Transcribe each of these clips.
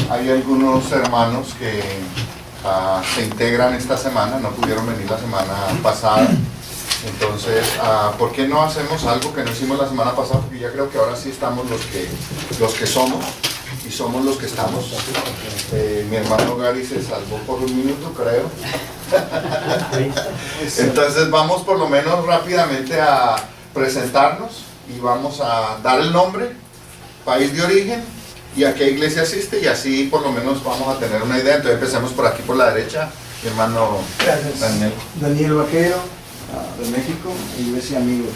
Hay algunos hermanos que se integran esta semana, no pudieron venir la semana pasada. Entonces, ¿por qué no hacemos algo que no hicimos la semana pasada? Porque ya creo que ahora sí estamos los que somos y somos los que estamos. Mi hermano Gary se salvó por un minuto, creo. Entonces vamos por lo menos rápidamente a presentarnos y vamos a dar el nombre, país de origen y a qué iglesia asiste, y así por lo menos vamos a tener una idea. Entonces empecemos por aquí por la derecha, mi hermano Daniel. Daniel Vaquero, de México, Iglesia Amigos.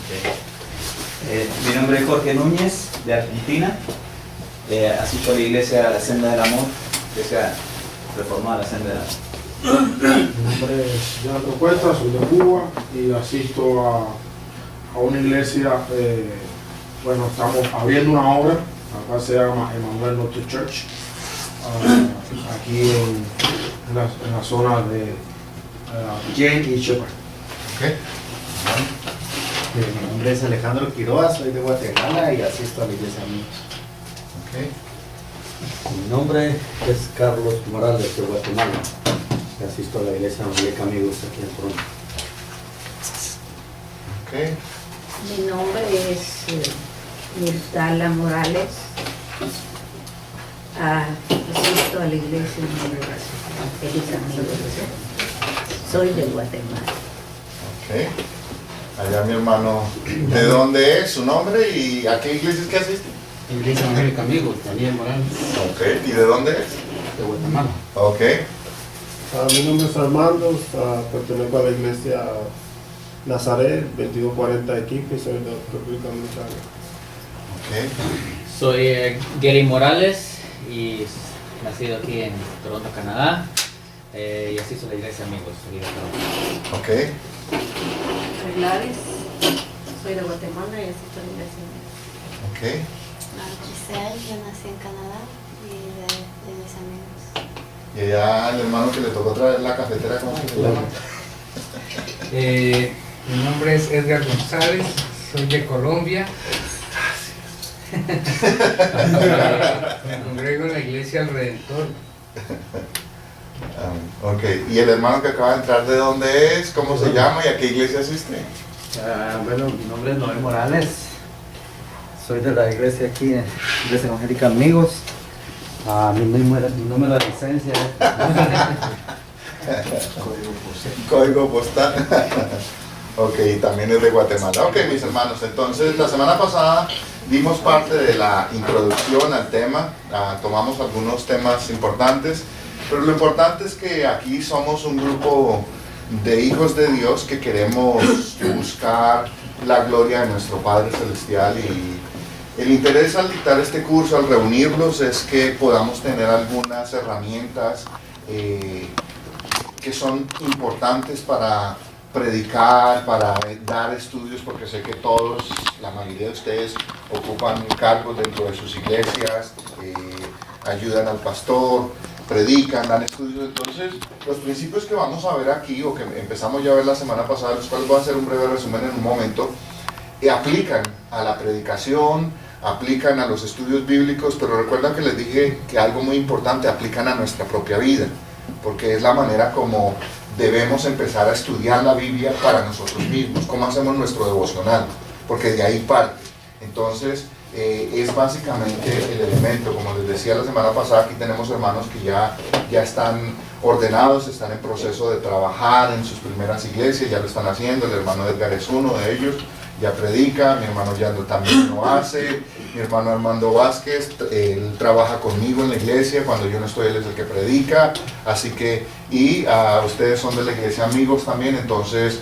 Okay. Mi nombre es Jorge Núñez, de Argentina. Asisto a la iglesia La Senda del Amor, iglesia reformada La Senda del Amor. Mi nombre es Jonathan Cuesta, soy de Cuba y asisto a una iglesia, bueno, estamos abriendo una obra, acá se llama Emmanuel Norte Church, aquí en la zona de Jane y Shepherd. Okay. Mi nombre es Alejandro Quiroa, soy de Guatemala y asisto a la Iglesia Amigos. Okay. Mi nombre es Carlos Morales de Guatemala y asisto a la Iglesia Evangélica Amigos aquí en Toronto. Okay. Mi nombre es Mirtala Morales. Asisto a la Iglesia Evangélica Amigos. Soy de Guatemala. Okay. Allá mi hermano, ¿de dónde es su nombre y a qué iglesia es que asiste? Iglesia Evangélica Amigos, Daniel Morales, Okay. ¿Y de dónde es? de Guatemala. Okay. Mi nombre es Armando, pertenezco a la iglesia Nazaret, 2240 Equipe, soy de República Dominicana. Okay. Soy Gary Morales y nacido aquí en Toronto, Canadá, y asisto a la Iglesia Amigos. Okay. Soy Gladys, soy de Guatemala y asisto a la Iglesia Amigos. Okay. Giselle, yo nací en Canadá y de mis amigos. Y allá el hermano que le tocó traer la cafetera, ¿cómo se llama? Mi nombre es Edgar González, soy de Colombia. Me congrego en la Iglesia del Redentor. Ok, ¿y el hermano que acaba de entrar de dónde es? ¿Cómo se llama y a qué iglesia asiste? Bueno, mi nombre es Noel Morales, soy de la iglesia aquí, Iglesia Evangélica Amigos. Mi número de licencia Código postal. Ok, también es de Guatemala. Ok, mis hermanos, entonces la semana pasada dimos parte de la introducción al tema, tomamos algunos temas importantes, pero lo importante es que aquí somos un grupo de hijos de Dios que queremos buscar la gloria de nuestro Padre Celestial, y el interés al dictar este curso, al reunirlos, es que podamos tener algunas herramientas que son importantes para predicar, para dar estudios, porque sé que todos, la mayoría de ustedes ocupan cargos dentro de sus iglesias, ayudan al pastor, predican, dan estudios. Entonces, los principios que vamos a ver aquí, o que empezamos ya a ver la semana pasada, los cuales voy a hacer un breve resumen en un momento, aplican a la predicación, aplican a los estudios bíblicos, pero recuerdan que les dije que algo muy importante, aplican a nuestra propia vida, porque es la manera como debemos empezar a estudiar la Biblia para nosotros mismos, cómo hacemos nuestro devocional, porque de ahí parte. Entonces, es básicamente el elemento. Como les decía la semana pasada, aquí tenemos hermanos que ya están ordenados, están en proceso de trabajar en sus primeras iglesias, ya lo están haciendo. El hermano Edgar es uno de ellos, ya predica. Mi hermano Yando también lo hace. Mi hermano Armando Vázquez, él trabaja conmigo en la iglesia, cuando yo no estoy él es el que predica. Así que, y ustedes son de la Iglesia Amigos también. Entonces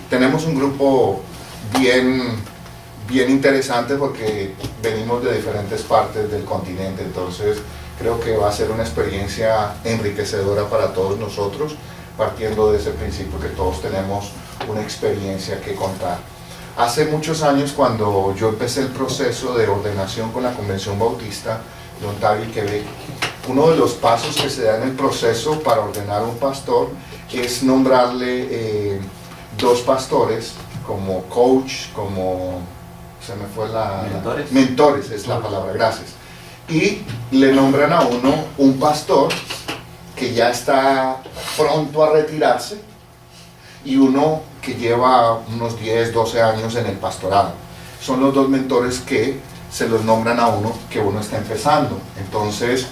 tenemos un grupo bien interesante, porque venimos de diferentes partes del continente. Entonces creo que va a ser una experiencia enriquecedora para todos nosotros, partiendo de ese principio que todos tenemos una experiencia que contar. Hace muchos años, cuando yo empecé el proceso de ordenación con la Convención Bautista de Ontario y Quebec, uno de los pasos que se da en el proceso para ordenar un pastor es nombrarle 2 pastores como coach, como se me fue la... Mentores. Mentores es la palabra, gracias. y le nombran a uno un pastor que ya está pronto a retirarse y uno que lleva unos 10, 12 años en el pastorado. Son los dos mentores que se los nombran a uno que uno está empezando. Entonces,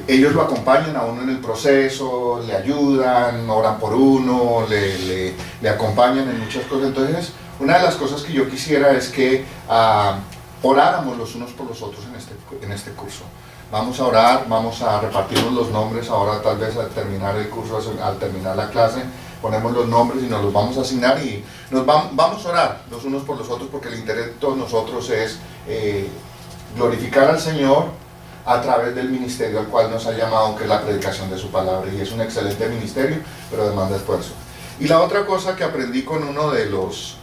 ellos lo acompañan a uno en el proceso, le ayudan, oran por uno, le acompañan en muchas cosas. Entonces, una de las cosas que yo quisiera es que oráramos los unos por los otros en este curso. Vamos a orar, vamos a repartirnos los nombres ahora, tal vez al terminar el curso, al terminar la clase, ponemos los nombres y nos los vamos a asignar y vamos a orar los unos por los otros, porque el interés de todos nosotros es glorificar al Señor a través del ministerio al cual nos ha llamado, que es la predicación de su palabra, y es un excelente ministerio, pero demanda esfuerzo. Y la otra cosa que aprendí con uno de los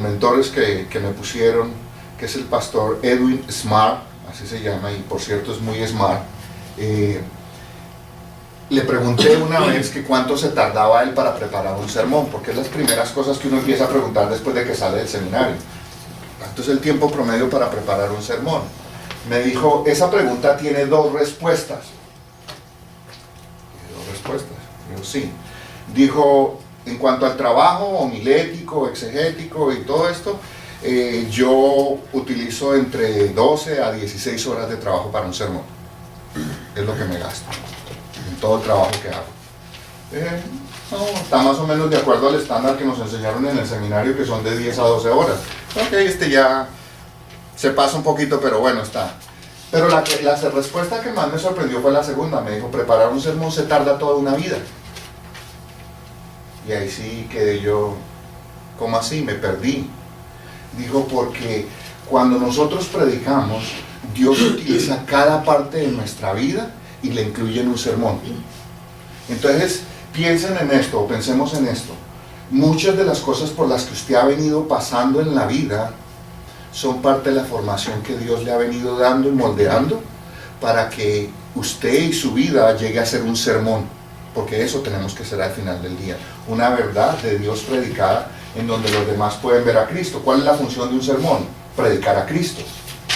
mentores que me pusieron, que es el pastor Edwin Smart, así se llama, y por cierto es muy smart. Le pregunté una vez que cuánto se tardaba él para preparar un sermón, porque es las primeras cosas que uno empieza a preguntar después de que sale del seminario. ¿Cuánto es el tiempo promedio para preparar un sermón? Me dijo, esa pregunta tiene dos respuestas. ¿Dos respuestas? Yo sí. Dijo, en cuanto al trabajo homilético, exegético y todo esto, yo utilizo entre 12 a 16 horas de trabajo para un sermón. Es lo que me gasto en todo el trabajo que hago. No, está más o menos de acuerdo al estándar que nos enseñaron en el seminario, que son de 10 a 12 horas. Ok, ya se pasa un poquito, pero bueno, está. Pero la respuesta que más me sorprendió fue la segunda. Me dijo, preparar un sermón se tarda toda una vida. Y ahí sí quedé yo, ¿cómo así? Me perdí. Dijo, porque cuando nosotros predicamos, Dios utiliza cada parte de nuestra vida y le incluye en un sermón. Entonces, piensen en esto, o pensemos en esto. Muchas de las cosas por las que usted ha venido pasando en la vida son parte de la formación que Dios le ha venido dando y moldeando para que usted y su vida llegue a ser un sermón, porque eso tenemos que ser al final del día, una verdad de Dios predicada en donde los demás pueden ver a Cristo. ¿Cuál es la función de un sermón? Predicar a Cristo.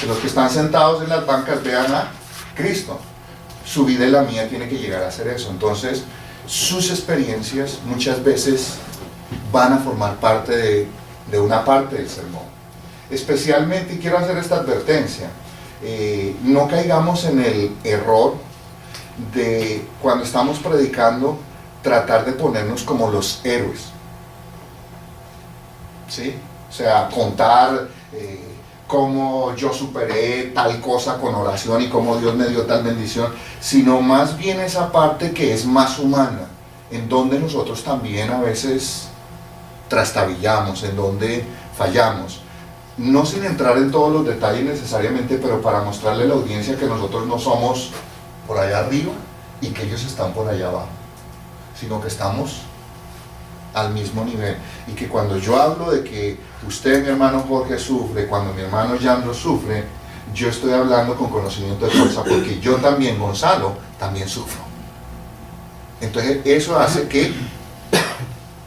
Que los que están sentados en las bancas vean a Cristo. Su vida y la mía tiene que llegar a hacer eso. Entonces, sus experiencias muchas veces van a formar parte de una parte del sermón. Especialmente, y quiero hacer esta advertencia, no caigamos en el error de, cuando estamos predicando, tratar de ponernos como los héroes. ¿Sí? O sea, contar cómo yo superé tal cosa con oración y cómo Dios me dio tal bendición, sino más bien esa parte que es más humana, en donde nosotros también a veces trastabillamos, en donde fallamos. No sin entrar en todos los detalles necesariamente, pero para mostrarle a la audiencia que nosotros no somos por allá arriba y que ellos están por allá abajo, sino que estamos al mismo nivel, y que cuando yo hablo de que usted, mi hermano Jorge, sufre, cuando mi hermano Yandro sufre, yo estoy hablando con conocimiento de causa, porque yo también, Gonzalo, también sufro. Entonces eso hace que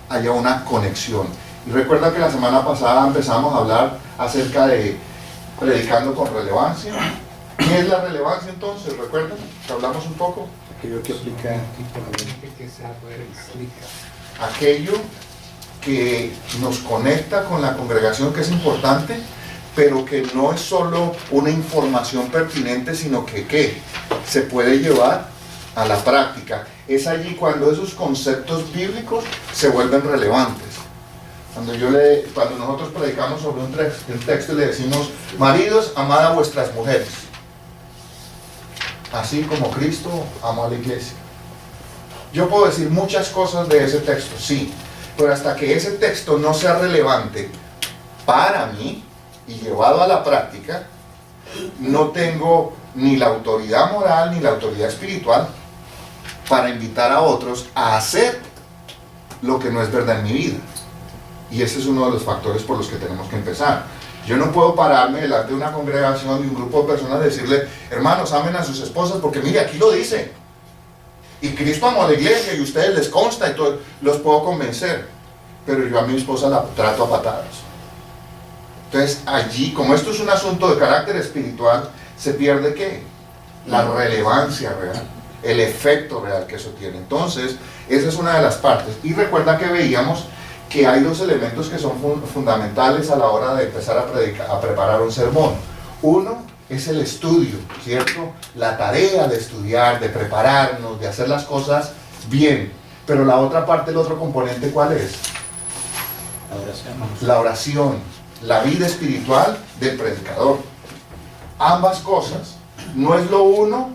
haya una conexión. Y recuerda que la semana pasada empezamos a hablar acerca de predicando con relevancia. ¿Qué es la relevancia entonces? ¿Recuerdan? Que hablamos un poco. Aquello que aplica. Aquello que nos conecta con la congregación, que es importante, pero que no es solo una información pertinente, sino que se puede llevar a la práctica. Es allí cuando esos conceptos bíblicos se vuelven relevantes. Cuando nosotros predicamos sobre un texto y le decimos, maridos, amad a vuestras mujeres, así como Cristo amó a la iglesia. Yo puedo decir muchas cosas de ese texto, sí, pero hasta que ese texto no sea relevante para mí y llevado a la práctica, no tengo ni la autoridad moral ni la autoridad espiritual para invitar a otros a hacer lo que no es verdad en mi vida. Y ese es uno de los factores por los que tenemos que empezar. Yo no puedo pararme delante de una congregación, de un grupo de personas, y decirle, hermanos, amen a sus esposas, porque mire, aquí lo dice. Y Cristo amó a la iglesia y a ustedes les consta y todo, los puedo convencer. Pero yo a mi esposa la trato a patadas. Entonces allí, como esto es un asunto de carácter espiritual, se pierde ¿qué? La relevancia real, el efecto real que eso tiene. Entonces, esa es una de las partes. Y recuerda que veíamos que hay dos elementos que son fundamentales a la hora de empezar a preparar un sermón. Uno es el estudio, ¿cierto? La tarea de estudiar, de prepararnos, de hacer las cosas bien. Pero la otra parte, el otro componente, ¿cuál es? La oración. La oración, la vida espiritual del predicador. Ambas cosas, no es lo uno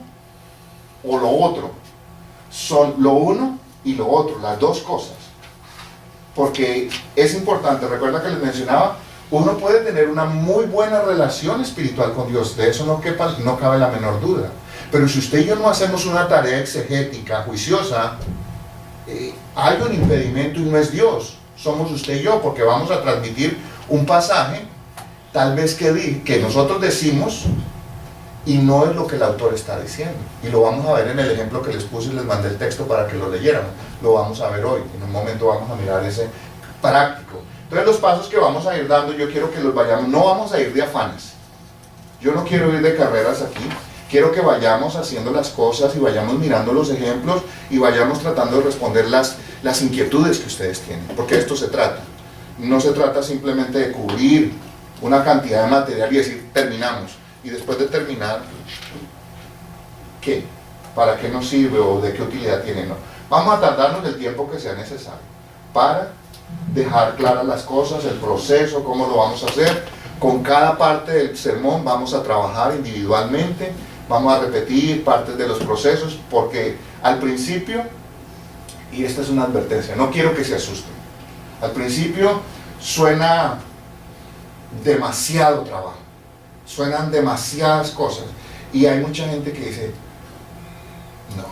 o lo otro, son lo uno y lo otro, las dos cosas. Porque es importante, recuerda que les mencionaba, uno puede tener una muy buena relación espiritual con Dios, de eso no cabe la menor duda. Pero si usted y yo no hacemos una tarea exegética, juiciosa, hay un impedimento y no es Dios, somos usted y yo, porque vamos a transmitir un pasaje, tal vez que nosotros decimos, y no es lo que el autor está diciendo. Y lo vamos a ver en el ejemplo que les puse y les mandé el texto para que lo leyeran. Lo vamos a ver hoy. En un momento vamos a mirar ese práctico. Entonces los pasos que vamos a ir dando, yo quiero que los vayamos, no vamos a ir de afanes. Yo no quiero ir de carreras aquí. Quiero que vayamos haciendo las cosas y vayamos mirando los ejemplos y vayamos tratando de responder las inquietudes que ustedes tienen. Porque de esto se trata. No se trata simplemente de cubrir una cantidad de material y decir, terminamos. Y después de terminar, ¿qué? ¿Para qué nos sirve o de qué utilidad tiene? No. Vamos a tardarnos el tiempo que sea necesario para dejar claras las cosas, el proceso, cómo lo vamos a hacer. Con cada parte del sermón vamos a trabajar individualmente, vamos a repetir partes de los procesos, porque al principio, y esta es una advertencia, no quiero que se asusten, al principio suena demasiado trabajo. Suenan demasiadas cosas y hay mucha gente que dice, no,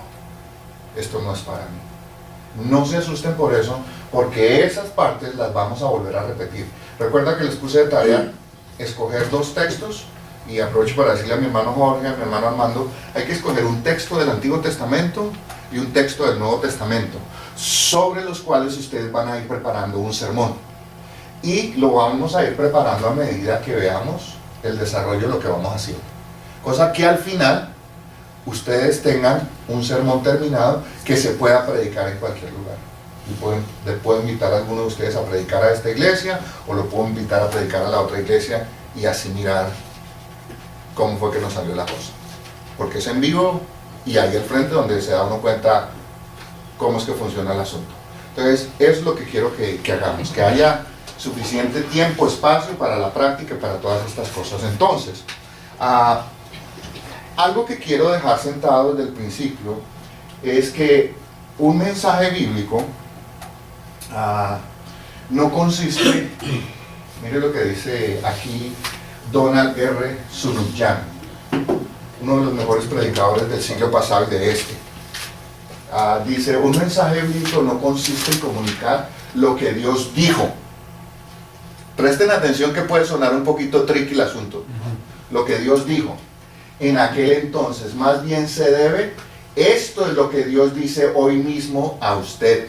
esto no es para mí. No se asusten por eso, porque esas partes las vamos a volver a repetir. Recuerda que les puse de tarea escoger dos textos, y aprovecho para decirle a mi hermano Jorge, a mi hermano Armando, hay que escoger un texto del Antiguo Testamento y un texto del Nuevo Testamento, sobre los cuales ustedes van a ir preparando un sermón. Y lo vamos a ir preparando a medida que veamos el desarrollo de lo que vamos haciendo. Cosa que al final ustedes tengan un sermón terminado que se pueda predicar en cualquier lugar. Y puedo invitar a alguno de ustedes a predicar a esta iglesia, o lo puedo invitar a predicar a la otra iglesia y así mirar cómo fue que nos salió la cosa. Porque es en vivo y ahí al frente donde se da uno cuenta cómo es que funciona el asunto. Entonces, eso es lo que quiero que hagamos, que haya suficiente tiempo, espacio para la práctica y para todas estas cosas. Entonces, algo que quiero dejar sentado desde el principio es que un mensaje bíblico no consiste, mire lo que dice aquí Donald R. Sunukyan, uno de los mejores predicadores del siglo pasado y de este. Dice, un mensaje bíblico no consiste en comunicar lo que Dios dijo. Presten atención que puede sonar un poquito tricky el asunto. Lo que Dios dijo en aquel entonces, más bien se debe, esto es lo que Dios dice hoy mismo a usted.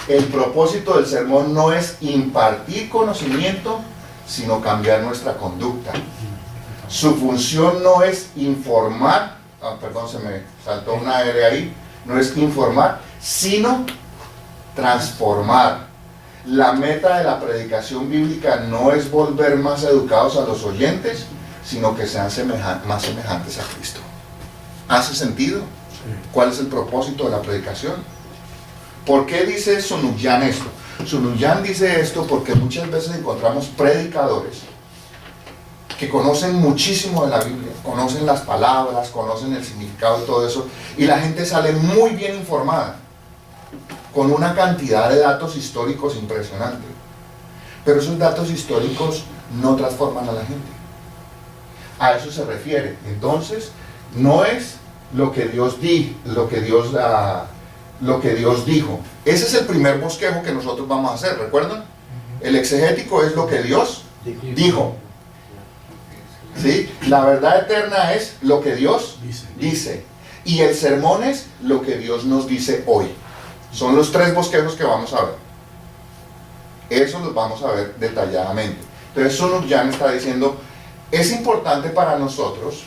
El propósito del sermón no es impartir conocimiento, sino cambiar nuestra conducta. Su función no es informar, perdón, se me saltó una R ahí, no es informar, sino transformar. La meta de la predicación bíblica no es volver más educados a los oyentes, sino que sean más semejantes a Cristo. ¿Hace sentido? ¿Cuál es el propósito de la predicación? ¿Por qué dice Sunukyan esto? Sunukyan dice esto porque muchas veces encontramos predicadores que conocen muchísimo de la Biblia, conocen las palabras, conocen el significado y todo eso, y la gente sale muy bien informada, con una cantidad de datos históricos impresionante. Pero esos datos históricos no transforman a la gente. A eso se refiere. Entonces, no es lo que Dios dijo, lo que Dios dijo. Ese es el primer bosquejo que nosotros vamos a hacer, ¿recuerdan? El exegético es lo que Dios dijo. ¿Sí? La verdad eterna es lo que Dios dice. Y el sermón es lo que Dios nos dice hoy. Son los tres bosquejos que vamos a ver. Eso los vamos a ver detalladamente. Entonces Sun Yang está diciendo, es importante para nosotros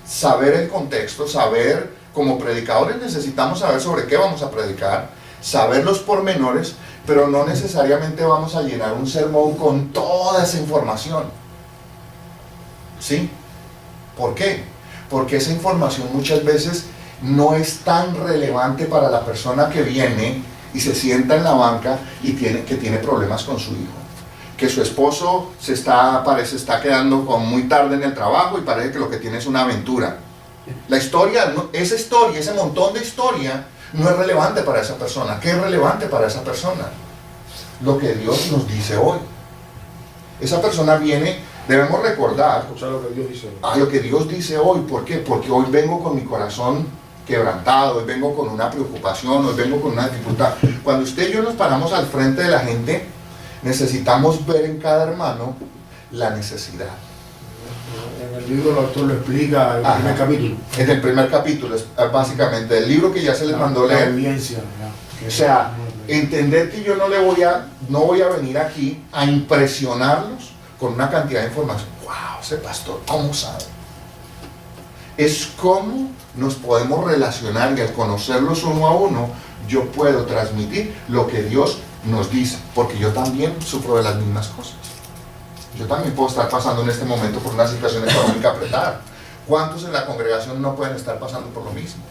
saber el contexto, saber, como predicadores necesitamos saber sobre qué vamos a predicar, saber los pormenores, pero no necesariamente vamos a llenar un sermón con toda esa información. ¿Sí? ¿Por qué? Porque esa información muchas veces no es tan relevante para la persona que viene y se sienta en la banca y que tiene problemas con su hijo. Que su esposo parece está quedando muy tarde en el trabajo y parece que lo que tiene es una aventura. La historia, ese montón de historia no es relevante para esa persona. ¿Qué es relevante para esa persona? Lo que Dios nos dice hoy. Esa persona viene, debemos recordar lo que Dios dice hoy. Lo que Dios dice hoy. ¿Por qué? Porque hoy vengo con mi corazón quebrantado, hoy vengo con una preocupación, hoy vengo con una dificultad. Cuando usted y yo nos paramos al frente de la gente, necesitamos ver en cada hermano la necesidad. En el libro el autor lo explica en el primer capítulo. En el primer capítulo, es básicamente el libro que ya se les mandó leer. O sea, entender que yo no voy a venir aquí a impresionarlos con una cantidad de información. ¡Wow! Ese pastor, ¿cómo sabe? Es cómo nos podemos relacionar, y al conocerlos uno a uno, yo puedo transmitir lo que Dios nos dice, porque yo también sufro de las mismas cosas. Yo también puedo estar pasando en este momento por una situación económica apretada. ¿Cuántos en la congregación no pueden estar pasando por lo mismo?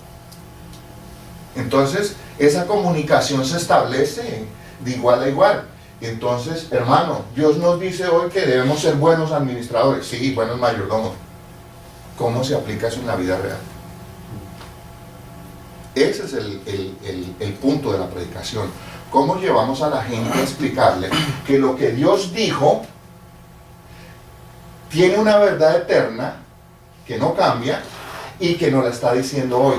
Entonces, esa comunicación se establece de igual a igual. Entonces, hermano, Dios nos dice hoy que debemos ser buenos administradores, sí, buenos mayordomos. ¿Cómo se aplica eso en la vida real? Ese es el punto de la predicación. ¿Cómo llevamos a la gente a explicarle que lo que Dios dijo tiene una verdad eterna que no cambia y que nos la está diciendo hoy?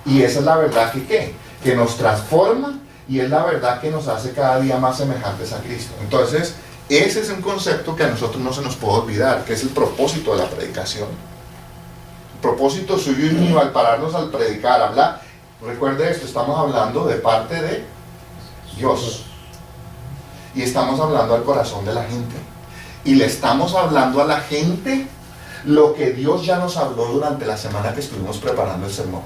Y esa es la verdad que nos transforma, y es la verdad que nos hace cada día más semejantes a Cristo. Entonces, ese es un concepto que a nosotros no se nos puede olvidar, que es el propósito de la predicación. El propósito suyo y mío al pararnos al predicar, hablar. Recuerde esto, estamos hablando de parte de Dios. Y estamos hablando al corazón de la gente. Y le estamos hablando a la gente lo que Dios ya nos habló durante la semana que estuvimos preparando el sermón.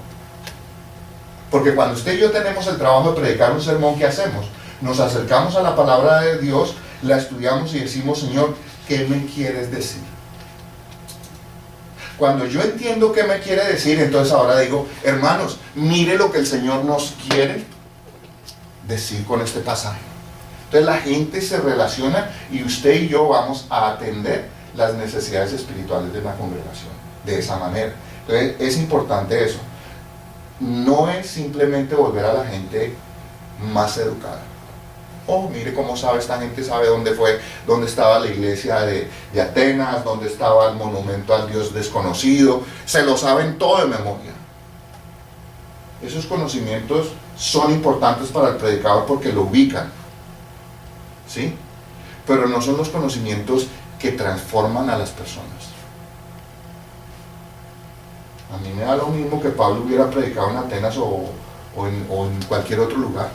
Porque cuando usted y yo tenemos el trabajo de predicar un sermón, ¿qué hacemos? Nos acercamos a la palabra de Dios, la estudiamos y decimos, Señor, ¿qué me quieres decir? Cuando yo entiendo qué me quiere decir, entonces ahora digo, hermanos, mire lo que el Señor nos quiere decir con este pasaje. Entonces la gente se relaciona y usted y yo vamos a atender las necesidades espirituales de la congregación de esa manera. Entonces es importante eso. No es simplemente volver a la gente más educada. Oh, mire cómo sabe esta gente, sabe dónde fue, dónde estaba la iglesia de Atenas, dónde estaba el monumento al Dios desconocido, se lo saben todo de memoria. Esos conocimientos son importantes para el predicador porque lo ubican, ¿sí? Pero no son los conocimientos que transforman a las personas. A mí me da lo mismo que Pablo hubiera predicado en Atenas o en cualquier otro lugar.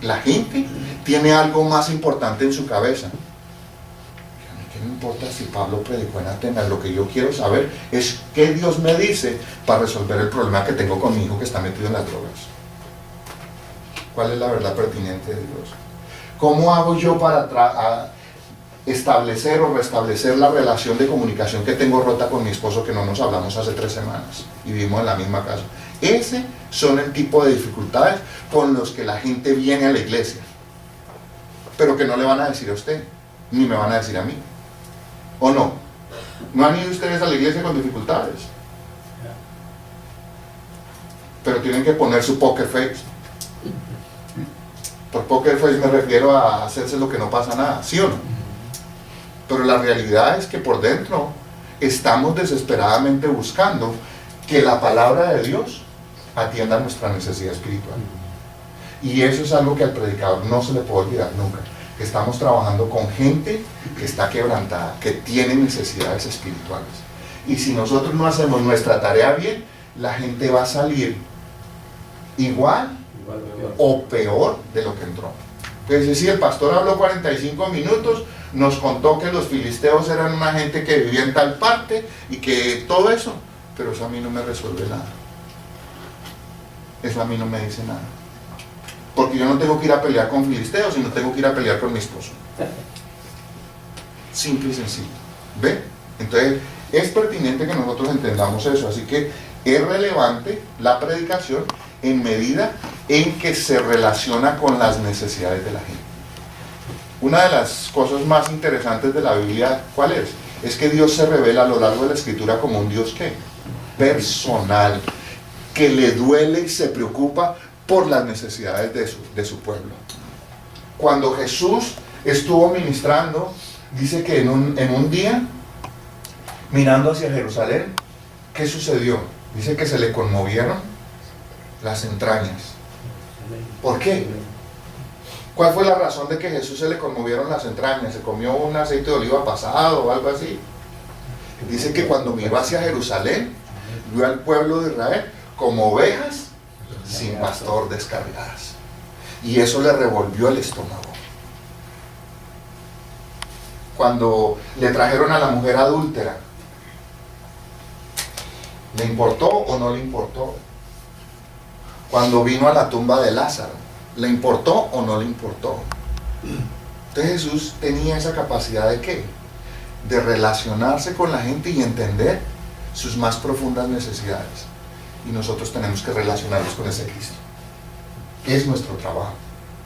La gente tiene algo más importante en su cabeza. A mí qué me importa si Pablo predicó en Atenas, lo que yo quiero saber es qué Dios me dice para resolver el problema que tengo con mi hijo que está metido en las drogas. ¿Cuál es la verdad pertinente de Dios? ¿Cómo hago yo para establecer o restablecer la relación de comunicación que tengo rota con mi esposo, que no nos hablamos hace 3 semanas y vivimos en la misma casa? Ese son el tipo de dificultades con los que la gente viene a la iglesia, pero que no le van a decir a usted, ni me van a decir a mí. ¿O no? ¿No han ido ustedes a la iglesia con dificultades? Pero tienen que poner su poker face. Por poker face me refiero a hacerse lo que no pasa nada, ¿sí o no? Pero la realidad es que por dentro estamos desesperadamente buscando que la palabra de Dios atienda nuestra necesidad espiritual. Y eso es algo que al predicador no se le puede olvidar nunca. Que estamos trabajando con gente que está quebrantada, que tiene necesidades espirituales. Y si nosotros no hacemos nuestra tarea bien, la gente va a salir igual o peor de lo que entró. Entonces, sí, el pastor habló 45 minutos, nos contó que los filisteos eran una gente que vivía en tal parte y que todo eso, pero eso a mí no me resuelve nada. Eso a mí no me dice nada. Porque yo no tengo que ir a pelear con filisteos, sino tengo que ir a pelear con mi esposo. Simple y sencillo. ¿Ve? Entonces, es pertinente que nosotros entendamos eso. Así que es relevante la predicación en medida en que se relaciona con las necesidades de la gente. Una de las cosas más interesantes de la Biblia, ¿cuál es? Es que Dios se revela a lo largo de la Escritura como un Dios ¿qué? Personal, que le duele y se preocupa por las necesidades de su pueblo. Cuando Jesús estuvo ministrando, dice que en un día, mirando hacia Jerusalén, ¿qué sucedió? Dice que se le conmovieron las entrañas. ¿Por qué? ¿Cuál fue la razón de que Jesús se le conmovieron las entrañas? ¿Se comió un aceite de oliva pasado o algo así? Dice que cuando miró hacia Jerusalén, vio al pueblo de Israel como ovejas sin pastor descarriadas. Y eso le revolvió el estómago. Cuando le trajeron a la mujer adúltera, ¿le importó o no le importó? Cuando vino a la tumba de Lázaro, ¿le importó o no le importó? Entonces Jesús tenía esa capacidad de ¿qué? De relacionarse con la gente y entender sus más profundas necesidades. Y nosotros tenemos que relacionarnos con ese Cristo. Es nuestro trabajo,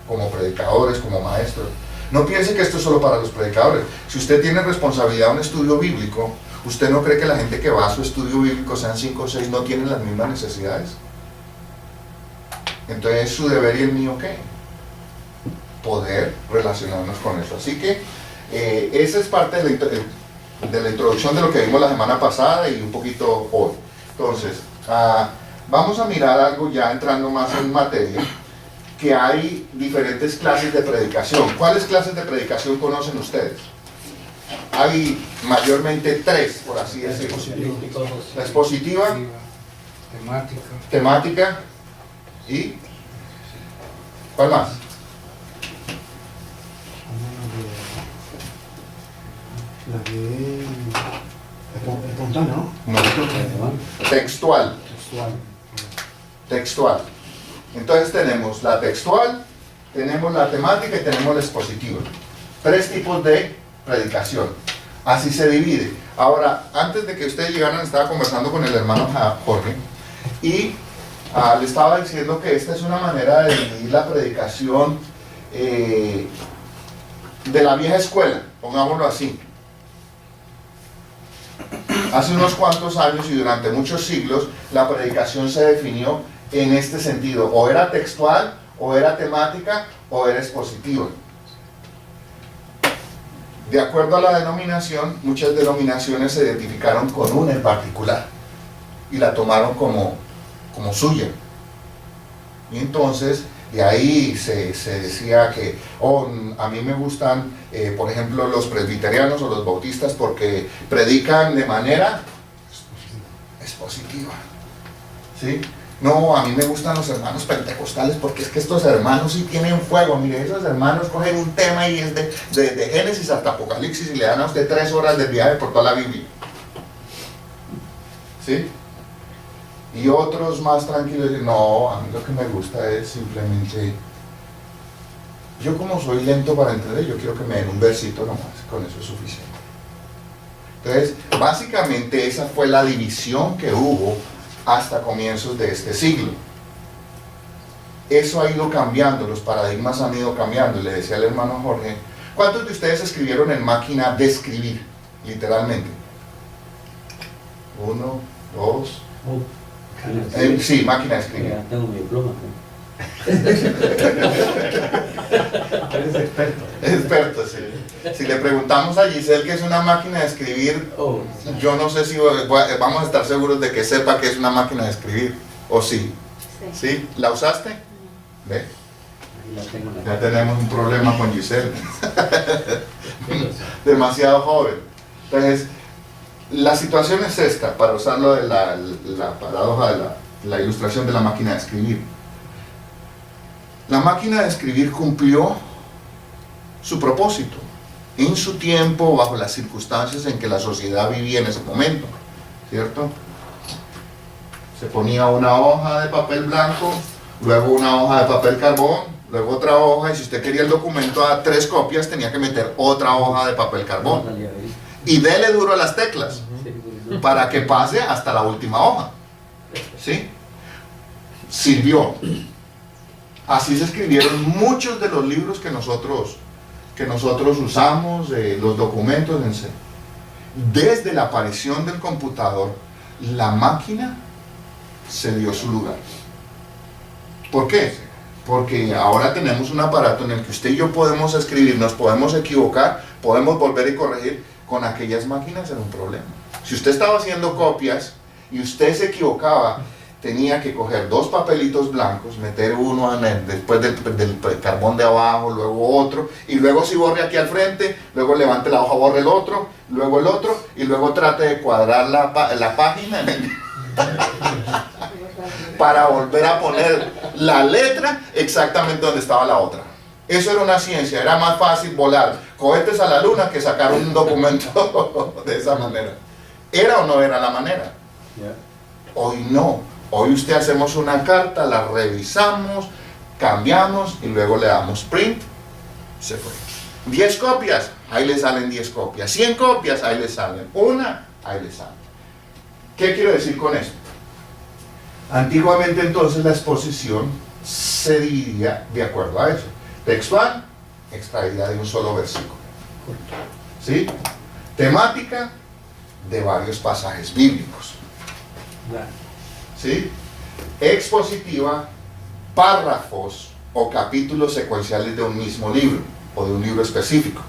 como predicadores, como maestros. No piense que esto es solo para los predicadores. Si usted tiene responsabilidad en un estudio bíblico, ¿usted no cree que la gente que va a su estudio bíblico, sean 5 o 6, no tienen las mismas necesidades? Entonces, ¿su deber y el mío qué? Poder relacionarnos con eso. Así que esa es parte de la introducción de lo que vimos la semana pasada y un poquito hoy. Entonces, vamos a mirar algo ya entrando más en materia, que hay diferentes clases de predicación. ¿Cuáles clases de predicación conocen ustedes? Hay mayormente 3, por así decirlo. La expositiva, temática y ¿cuál más? La de espontánea, ¿no? No. Textual. Textual. Entonces tenemos la textual, tenemos la temática y tenemos la expositiva. 3 tipos de predicación. Así se divide. Ahora, antes de que ustedes llegaran, estaba conversando con el hermano Jorge y le estaba diciendo que esta es una manera de dividir la predicación de la vieja escuela, pongámoslo así. Hace unos cuantos años y durante muchos siglos, la predicación se definió en este sentido: o era textual, o era temática, o era expositiva. De acuerdo a la denominación, muchas denominaciones se identificaron con una en particular y la tomaron como suya. Y entonces, de ahí se decía que a mí me gustan, por ejemplo, los presbiterianos o los bautistas porque predican de manera expositiva. ¿Sí? No, a mí me gustan los hermanos pentecostales porque es que estos hermanos sí tienen fuego. Mire, esos hermanos cogen un tema y es de Génesis hasta Apocalipsis y le dan a usted 3 horas de viaje por toda la Biblia. ¿Sí? Y otros más tranquilos dicen, no, a mí lo que me gusta es simplemente, yo como soy lento para entender, yo quiero que me den un versito nomás, con eso es suficiente. Entonces, básicamente esa fue la división que hubo hasta comienzos de este siglo. Eso ha ido cambiando, los paradigmas han ido cambiando. Le decía al hermano Jorge, ¿cuántos de ustedes escribieron en máquina de escribir, literalmente? 1, 2... sí, máquina de escribir. Ya tengo mi diploma. Eres experto. Experto, sí. Si le preguntamos a Giselle qué es una máquina de escribir, yo no sé si vamos a estar seguros de que sepa que es una máquina de escribir. ¿O sí? ¿Sí? ¿La usaste? ¿Ve? Ya tenemos un problema con Giselle. Demasiado joven. Entonces, la situación es esta, para usarlo de la paradoja de la ilustración de la máquina de escribir. La máquina de escribir cumplió su propósito, en su tiempo, bajo las circunstancias en que la sociedad vivía en ese momento, ¿cierto? Se ponía una hoja de papel blanco, luego una hoja de papel carbón, luego otra hoja, y si usted quería el documento a 3 copias, tenía que meter otra hoja de papel carbón. Y dele duro a las teclas, para que pase hasta la última hoja. ¿Sí? Sirvió. Así se escribieron muchos de los libros que nosotros usamos, los documentos en sí. Desde la aparición del computador, la máquina se dio su lugar. ¿Por qué? Porque ahora tenemos un aparato en el que usted y yo podemos escribir, nos podemos equivocar, podemos volver y corregir. Con aquellas máquinas era un problema. Si usted estaba haciendo copias y usted se equivocaba, tenía que coger 2 papelitos blancos, meter uno después del carbón de abajo, luego otro, y luego si borre aquí al frente, luego levante la hoja, borre el otro, y luego trate de cuadrar la página para volver a poner la letra exactamente donde estaba la otra. Eso era una ciencia, era más fácil volar cohetes a la luna que sacar un documento de esa manera. ¿Era o no era la manera? Hoy no. Hoy usted hacemos una carta, la revisamos, cambiamos y luego le damos print, se fue. 10 copias, ahí le salen 10 copias. 100 copias, ahí le salen. Una, ahí le salen. ¿Qué quiero decir con esto? Antiguamente entonces la exposición se dividía de acuerdo a eso. Textual, extraída de un solo versículo. ¿Sí? Temática, de varios pasajes bíblicos. ¿Sí? Expositiva, párrafos o capítulos secuenciales de un mismo libro o de un libro específico.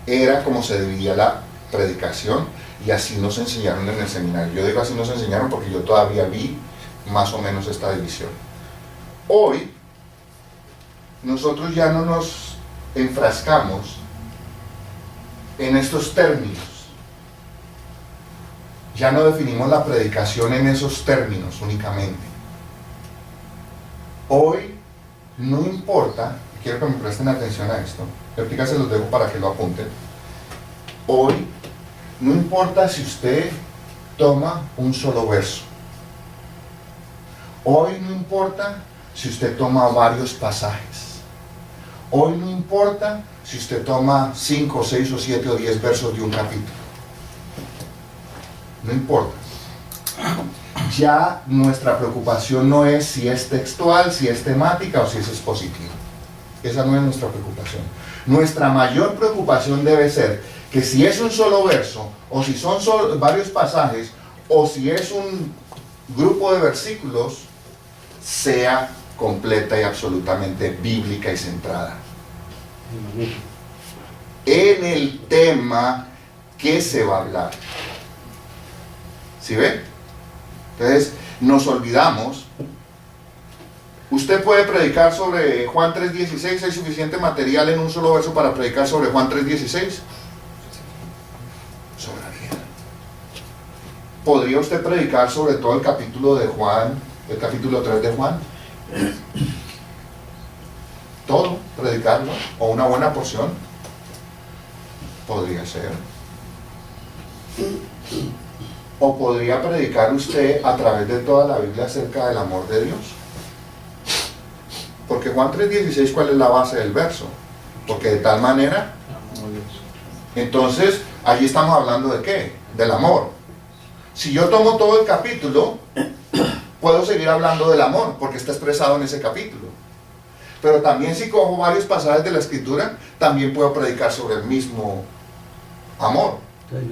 Era como se dividía la predicación y así nos enseñaron en el seminario. Yo digo así nos enseñaron porque yo todavía vi más o menos esta división. Hoy nosotros ya no nos enfrascamos en estos términos. Ya no definimos la predicación en esos términos únicamente. Hoy no importa, quiero que me presten atención a esto, ahorita se los dejo para que lo apunten. Hoy no importa si usted toma un solo verso. Hoy no importa si usted toma varios pasajes. Hoy no importa si usted toma 5, 6 o 7 o 10 versos de un capítulo. No importa. Ya nuestra preocupación no es si es textual, si es temática o si es expositiva. Esa no es nuestra preocupación. Nuestra mayor preocupación debe ser que si es un solo verso, o si son varios pasajes, o si es un grupo de versículos, sea completa y absolutamente bíblica y centrada en el tema que se va a hablar. ¿Sí ve? Entonces nos olvidamos. Usted puede predicar sobre Juan 3:16. ¿Hay suficiente material en un solo verso para predicar sobre Juan 3:16? Sobraría. ¿Podría usted predicar sobre todo el capítulo de Juan, el capítulo 3 de Juan? Todo, predicarlo, o una buena porción. Podría ser. ¿O podría predicar usted a través de toda la Biblia acerca del amor de Dios? Porque Juan 3:16, ¿cuál es la base del verso? Porque de tal manera, entonces, allí estamos hablando de ¿qué? Del amor. Si yo tomo todo el capítulo, puedo seguir hablando del amor, porque está expresado en ese capítulo. Pero también si cojo varios pasajes de la Escritura, también puedo predicar sobre el mismo amor.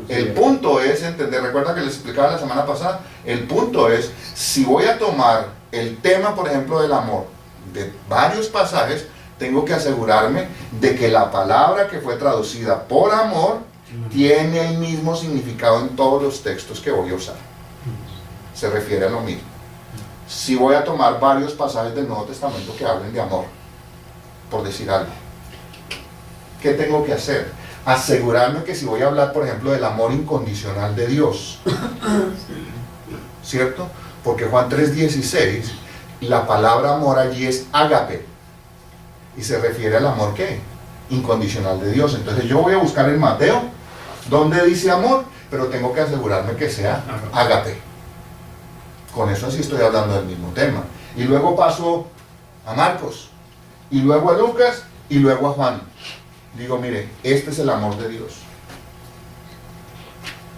El punto es entender, recuerda que les explicaba la semana pasada, el punto es, si voy a tomar el tema, por ejemplo, del amor, de varios pasajes, tengo que asegurarme de que la palabra que fue traducida por amor tiene el mismo significado en todos los textos que voy a usar. Se refiere a lo mismo. Si voy a tomar varios pasajes del Nuevo Testamento que hablen de amor, por decir algo, ¿qué tengo que hacer? Asegurarme que si voy a hablar, por ejemplo, del amor incondicional de Dios, ¿cierto? Porque Juan 3:16, la palabra amor allí es ágape. Y se refiere al amor, ¿qué? Incondicional de Dios. Entonces yo voy a buscar en Mateo, donde dice amor, pero tengo que asegurarme que sea ágape. Con eso sí estoy hablando del mismo tema. Y luego paso a Marcos, y luego a Lucas, y luego a Juan. Digo, mire, este es el amor de Dios.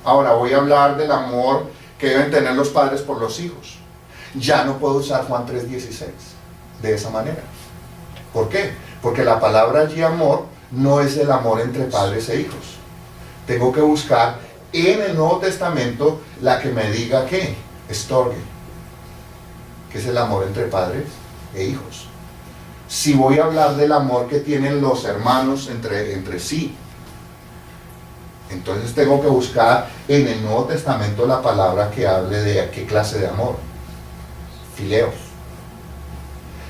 Ahora voy a hablar del amor que deben tener los padres por los hijos. Ya no puedo usar Juan 3:16 de esa manera. ¿Por qué? Porque la palabra allí amor no es el amor entre padres e hijos. Tengo que buscar en el Nuevo Testamento la que me diga que estorgue, que es el amor entre padres e hijos. Si voy a hablar del amor que tienen los hermanos entre sí, entonces tengo que buscar en el Nuevo Testamento la palabra que hable de qué clase de amor. Fileos.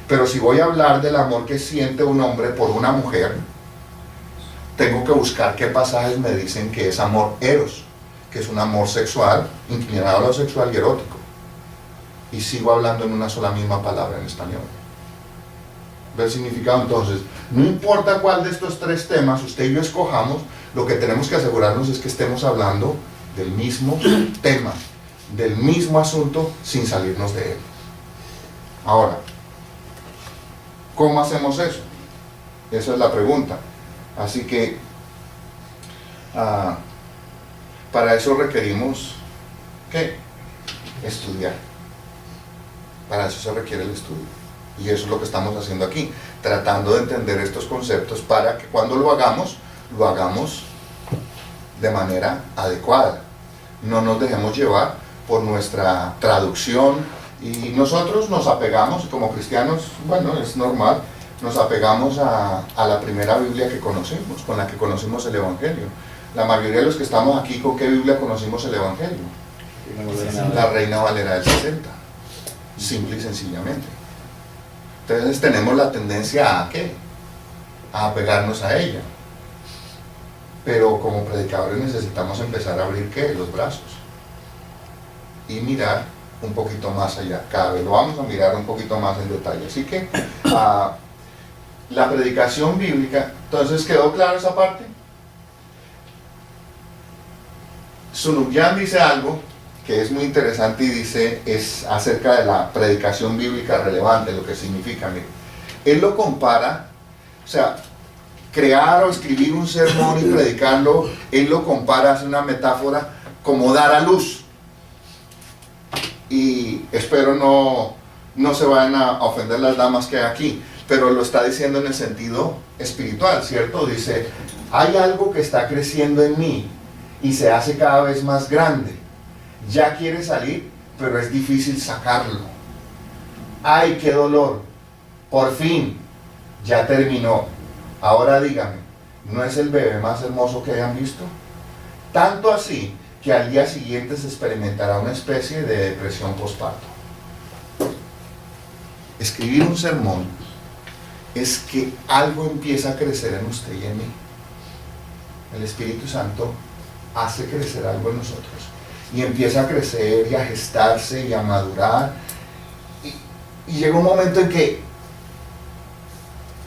Pero si voy a hablar del amor que siente un hombre por una mujer, tengo que buscar qué pasajes me dicen que es amor eros, que es un amor sexual, inclinado a lo sexual y erótico. Y sigo hablando en una sola misma palabra en español. ¿Ve el significado? Entonces, no importa cuál de estos tres temas usted y yo escojamos, lo que tenemos que asegurarnos es que estemos hablando del mismo tema, del mismo asunto, sin salirnos de él. Ahora, ¿cómo hacemos eso? Esa es la pregunta. Así que, para eso requerimos, ¿qué? Estudiar. Para eso se requiere el estudio. Y eso es lo que estamos haciendo aquí, tratando de entender estos conceptos para que cuando lo hagamos de manera adecuada. No nos dejemos llevar por nuestra traducción, y nosotros nos apegamos, como cristianos, bueno, es normal, nos apegamos a la primera Biblia que conocimos, con la que conocimos el Evangelio. La mayoría de los que estamos aquí, ¿con qué Biblia conocimos el Evangelio? La Reina Valera del 60, simple y sencillamente. Entonces tenemos la tendencia a ¿qué? A apegarnos a ella. Pero como predicadores necesitamos empezar a abrir ¿qué? Los brazos y mirar un poquito más allá. Cada vez lo vamos a mirar un poquito más en detalle. Así que la predicación bíblica, entonces ¿quedó claro esa parte? Sunukyan dice algo que es muy interesante y dice, es acerca de la predicación bíblica relevante, lo que significa. Mire, él lo compara, o sea, crear o escribir un sermón y predicarlo, él lo compara, hace una metáfora como dar a luz. Y espero no se vayan a ofender las damas que hay aquí, pero lo está diciendo en el sentido espiritual, ¿cierto? Dice, hay algo que está creciendo en mí y se hace cada vez más grande. Ya quiere salir, pero es difícil sacarlo. ¡Ay, qué dolor! Por fin, ya terminó. Ahora dígame, ¿no es el bebé más hermoso que hayan visto? Tanto así que al día siguiente se experimentará una especie de depresión postparto. Escribir un sermón es que algo empieza a crecer en usted y en mí. El Espíritu Santo hace crecer algo en nosotros. Y empieza a crecer y a gestarse y a madurar. Y llega un momento en que,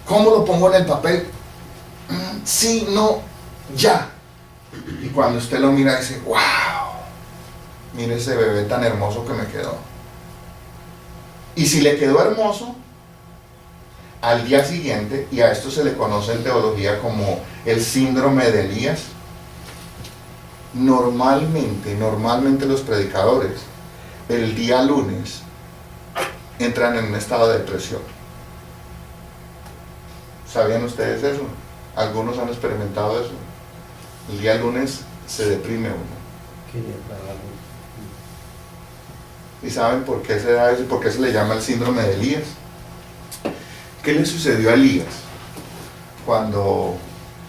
¿cómo lo pongo en el papel? Sí, no, ya. Y cuando usted lo mira dice, wow, mire ese bebé tan hermoso que me quedó. Y si le quedó hermoso, al día siguiente, y a esto se le conoce en teología como el síndrome de Elías, normalmente los predicadores el día lunes entran en un estado de depresión. ¿Sabían ustedes eso? Algunos han experimentado eso. El día lunes se deprime uno. ¿Y saben por qué se da eso? ¿Por qué se le llama el síndrome de Elías? ¿Qué le sucedió a Elías cuando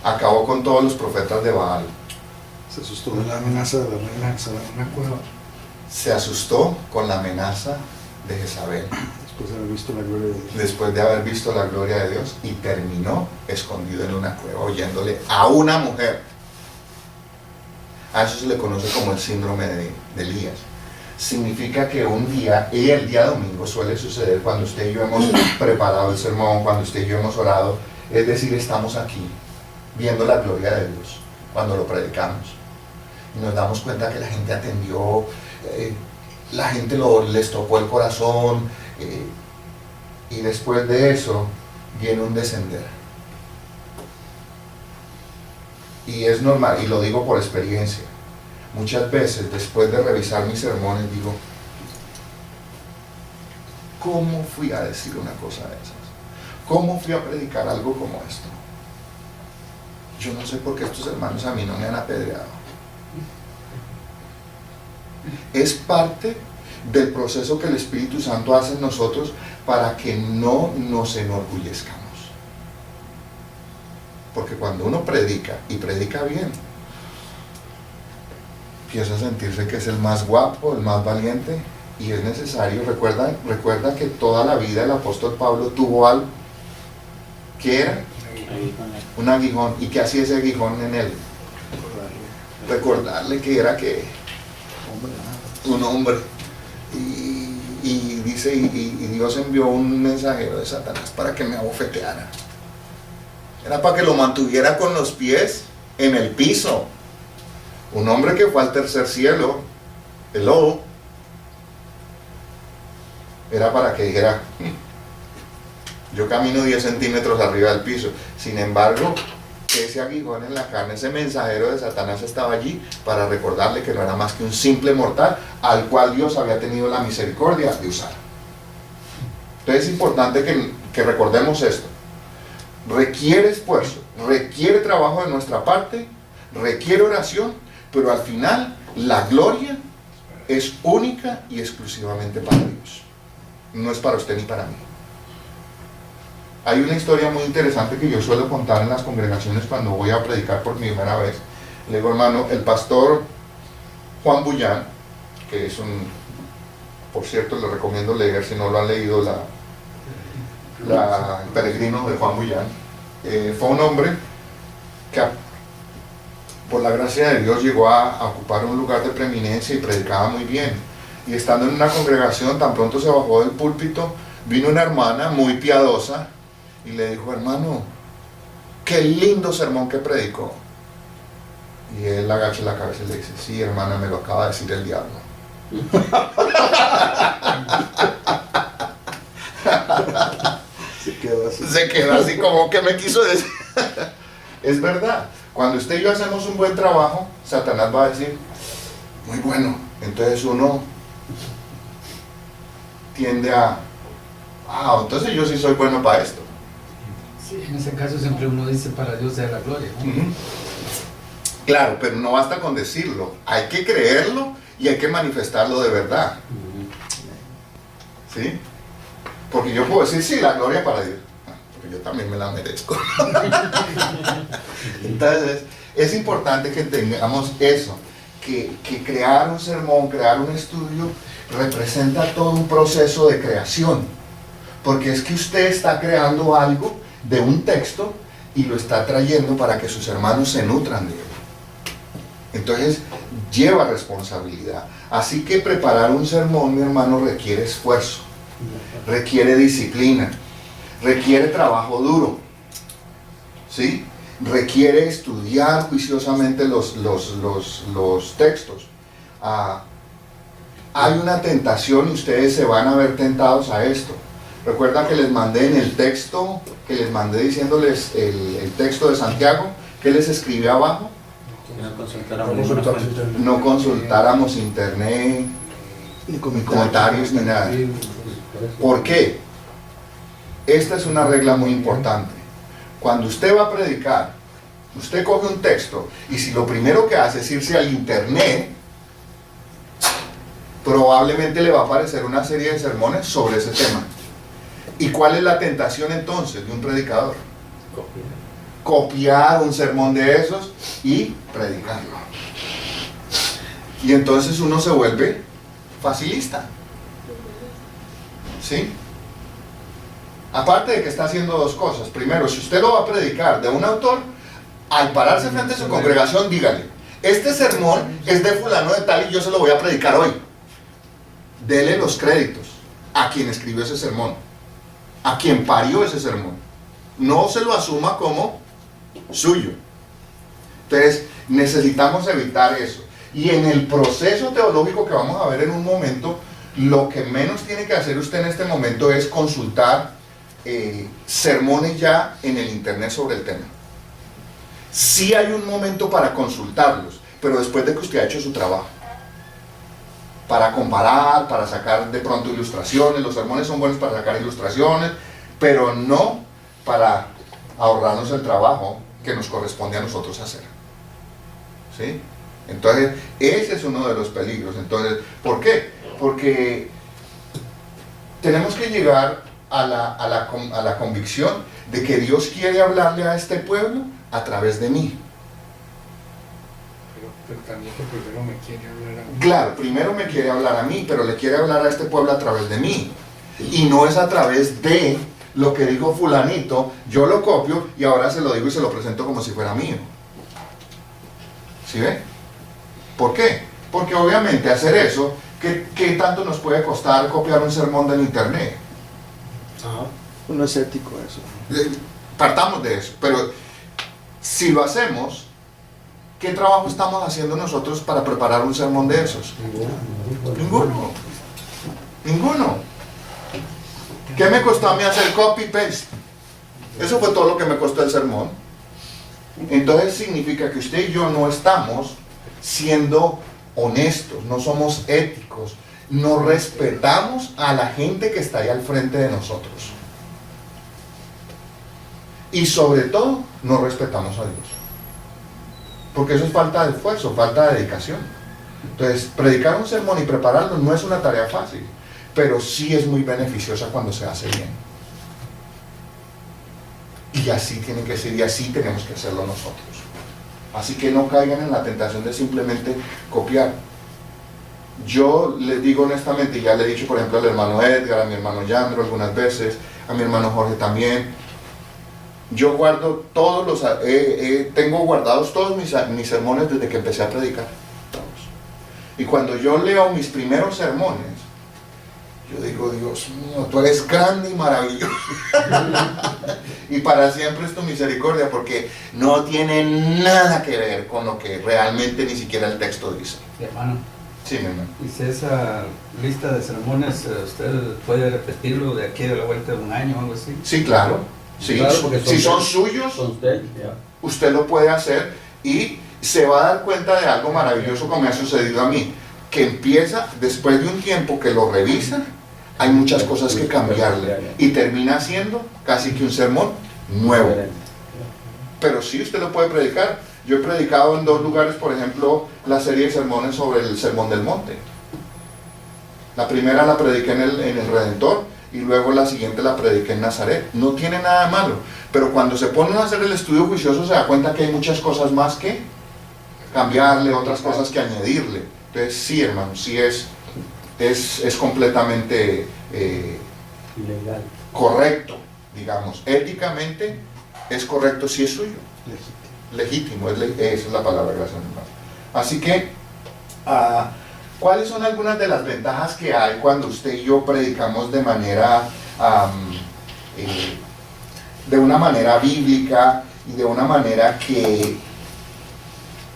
acabó con todos los profetas de Baal? Se asustó de la amenaza de la reina Jezabel en una cueva. Se asustó con la amenaza de Jezabel. Después de haber visto la gloria de Dios. Después de haber visto la gloria de Dios, y terminó escondido en una cueva oyéndole a una mujer. A eso se le conoce como el síndrome de Elías. significa que un día, y el día domingo suele suceder cuando usted y yo hemos preparado el sermón, cuando usted y yo hemos orado, es decir, estamos aquí viendo la gloria de Dios cuando lo predicamos y nos damos cuenta que la gente atendió, la gente les tocó el corazón, y después de eso viene un descender. Y es normal, y lo digo por experiencia. Muchas veces, después de revisar mis sermones, digo, ¿cómo fui a decir una cosa de esas? ¿Cómo fui a predicar algo como esto? Yo no sé por qué estos hermanos a mí no me han apedreado. Es parte del proceso que el Espíritu Santo hace en nosotros para que no nos enorgullezcamos. Porque cuando uno predica, y predica bien, empieza a sentirse que es el más guapo, el más valiente, y es necesario. Recuerda que toda la vida el apóstol Pablo tuvo algo. ¿Qué era? Un aguijón. ¿Y qué hacía ese aguijón en él? Recordarle que era un hombre. Y dice, y Dios envió un mensajero de Satanás para que me abofeteara. Era para que lo mantuviera con los pies en el piso. Un hombre que fue al tercer cielo, el lobo, era para que dijera, yo camino 10 centímetros arriba del piso. Sin embargo, ese aguijón en la carne, ese mensajero de Satanás estaba allí para recordarle que no era más que un simple mortal al cual Dios había tenido la misericordia de usar. Entonces es importante que recordemos esto. Requiere esfuerzo, requiere trabajo de nuestra parte, requiere oración, pero al final la gloria es única y exclusivamente para Dios. No es para usted ni para mí. Hay una historia muy interesante que yo suelo contar en las congregaciones cuando voy a predicar por primera vez. Le digo, hermano, el pastor Juan Bullán, que es por cierto, le recomiendo leer, si no lo han leído, El peregrino de Juan Bullán, fue un hombre que por la gracia de Dios llegó a ocupar un lugar de preeminencia y predicaba muy bien. Y estando en una congregación, tan pronto se bajó del púlpito, vino una hermana muy piadosa y le dijo, hermano, qué lindo sermón que predicó. Y él agacha la cabeza y le dice, sí, hermana, me lo acaba de decir el diablo. Se quedó así como que me quiso decir. Es verdad, cuando usted y yo hacemos un buen trabajo, Satanás va a decir, muy bueno. Entonces uno tiende entonces yo sí soy bueno para esto. Sí, en ese caso siempre uno dice, para Dios sea la gloria, ¿no? Claro, pero no basta con decirlo, hay que creerlo y hay que manifestarlo de verdad. ¿Sí? Porque yo puedo decir, sí, la gloria para Dios, porque yo también me la merezco. Entonces, es importante que tengamos eso, que crear un sermón, crear un estudio, representa todo un proceso de creación. Porque es que usted está creando algo de un texto y lo está trayendo para que sus hermanos se nutran de él. Entonces, lleva responsabilidad. Así que preparar un sermón, mi hermano, requiere esfuerzo, requiere disciplina, requiere trabajo duro, ¿sí? Requiere estudiar juiciosamente los textos. Hay una tentación y ustedes se van a ver tentados a esto. Recuerda que les mandé en el texto, que les mandé diciéndoles el texto de Santiago, que les escribí abajo. No consultáramos internet, ni comentarios, ni nada. ¿Por qué? Esta es una regla muy importante. Cuando usted va a predicar, usted coge un texto y si lo primero que hace es irse al internet, probablemente le va a aparecer una serie de sermones sobre ese tema. ¿Y cuál es la tentación entonces de un predicador? Copiar un sermón de esos y predicarlo. Y entonces uno se vuelve facilista. ¿Sí? Aparte de que está haciendo dos cosas. Primero, si usted lo va a predicar de un autor, al pararse frente a su congregación, dígale, este sermón es de fulano de tal y yo se lo voy a predicar hoy. dele los créditos a quien escribió ese sermón, a quien parió ese sermón. No se lo asuma como suyo. Entonces, necesitamos evitar eso. Y en el proceso teológico que vamos a ver en un momento, lo que menos tiene que hacer usted en este momento es consultar sermones ya en el internet sobre el tema. Sí hay un momento para consultarlos, pero después de que usted ha hecho su trabajo. Para comparar, para sacar de pronto ilustraciones. Los sermones son buenos para sacar ilustraciones, pero no para ahorrarnos el trabajo que nos corresponde a nosotros hacer. ¿Sí? Entonces, ese es uno de los peligros. Entonces, ¿por qué? Porque tenemos que llegar a la convicción de que Dios quiere hablarle a este pueblo a través de mí. Pero también que primero me quiere hablar a mí. Claro, primero me quiere hablar a mí, pero le quiere hablar a este pueblo a través de mí. Y no es a través de lo que dijo fulanito, yo lo copio y ahora se lo digo y se lo presento como si fuera mío. ¿Sí ve? ¿Por qué? Porque obviamente hacer eso, ¿qué tanto nos puede costar copiar un sermón del internet? No es ético eso. Partamos de eso, pero si lo hacemos, ¿qué trabajo estamos haciendo nosotros para preparar un sermón de esos? Ninguno. ¿Qué me costó a mí hacer copy-paste? Eso fue todo lo que me costó el sermón. Entonces significa que usted y yo no estamos siendo honestos, no somos éticos, no respetamos a la gente que está ahí al frente de nosotros. Y sobre todo, no respetamos a Dios. Porque eso es falta de esfuerzo, falta de dedicación. Entonces, predicar un sermón y prepararlo no es una tarea fácil, pero sí es muy beneficiosa cuando se hace bien. Y así tiene que ser, y así tenemos que hacerlo nosotros. Así que no caigan en la tentación de simplemente copiar. Yo les digo honestamente, ya le he dicho por ejemplo al hermano Edgar, a mi hermano Yandro algunas veces, a mi hermano Jorge también, yo guardo todos los, tengo guardados todos mis sermones desde que empecé a predicar. Todos. Y cuando yo leo mis primeros sermones, yo digo, Dios mío, tú eres grande y maravilloso. Y para siempre es tu misericordia, porque no tiene nada que ver con lo que realmente ni siquiera el texto dice. Hermano. Sí, mi hermano. Dice, esa lista de sermones, ¿usted puede repetirlo de aquí a la vuelta de un año o algo así? Sí, claro. Sí, claro, si son suyos, usted lo puede hacer y se va a dar cuenta de algo maravilloso como me ha sucedido a mí, que empieza después de un tiempo que lo revisa, hay muchas cosas que cambiarle y termina siendo casi que un sermón nuevo. Pero sí, usted lo puede predicar. Yo he predicado en 2 lugares, por ejemplo, la serie de sermones sobre el Sermón del Monte. La primera la prediqué en el Redentor y luego la siguiente la prediqué en Nazaret. No tiene nada de malo, pero cuando se pone a hacer el estudio juicioso se da cuenta que hay muchas cosas más que cambiarle, otras cosas que añadirle. Entonces sí, hermano, sí es completamente ilegal, correcto, digamos, éticamente es correcto si es suyo, legítimo, esa es la palabra, gracias hermano. Así que ¿cuáles son algunas de las ventajas que hay cuando usted y yo predicamos de manera de una manera bíblica y de una manera que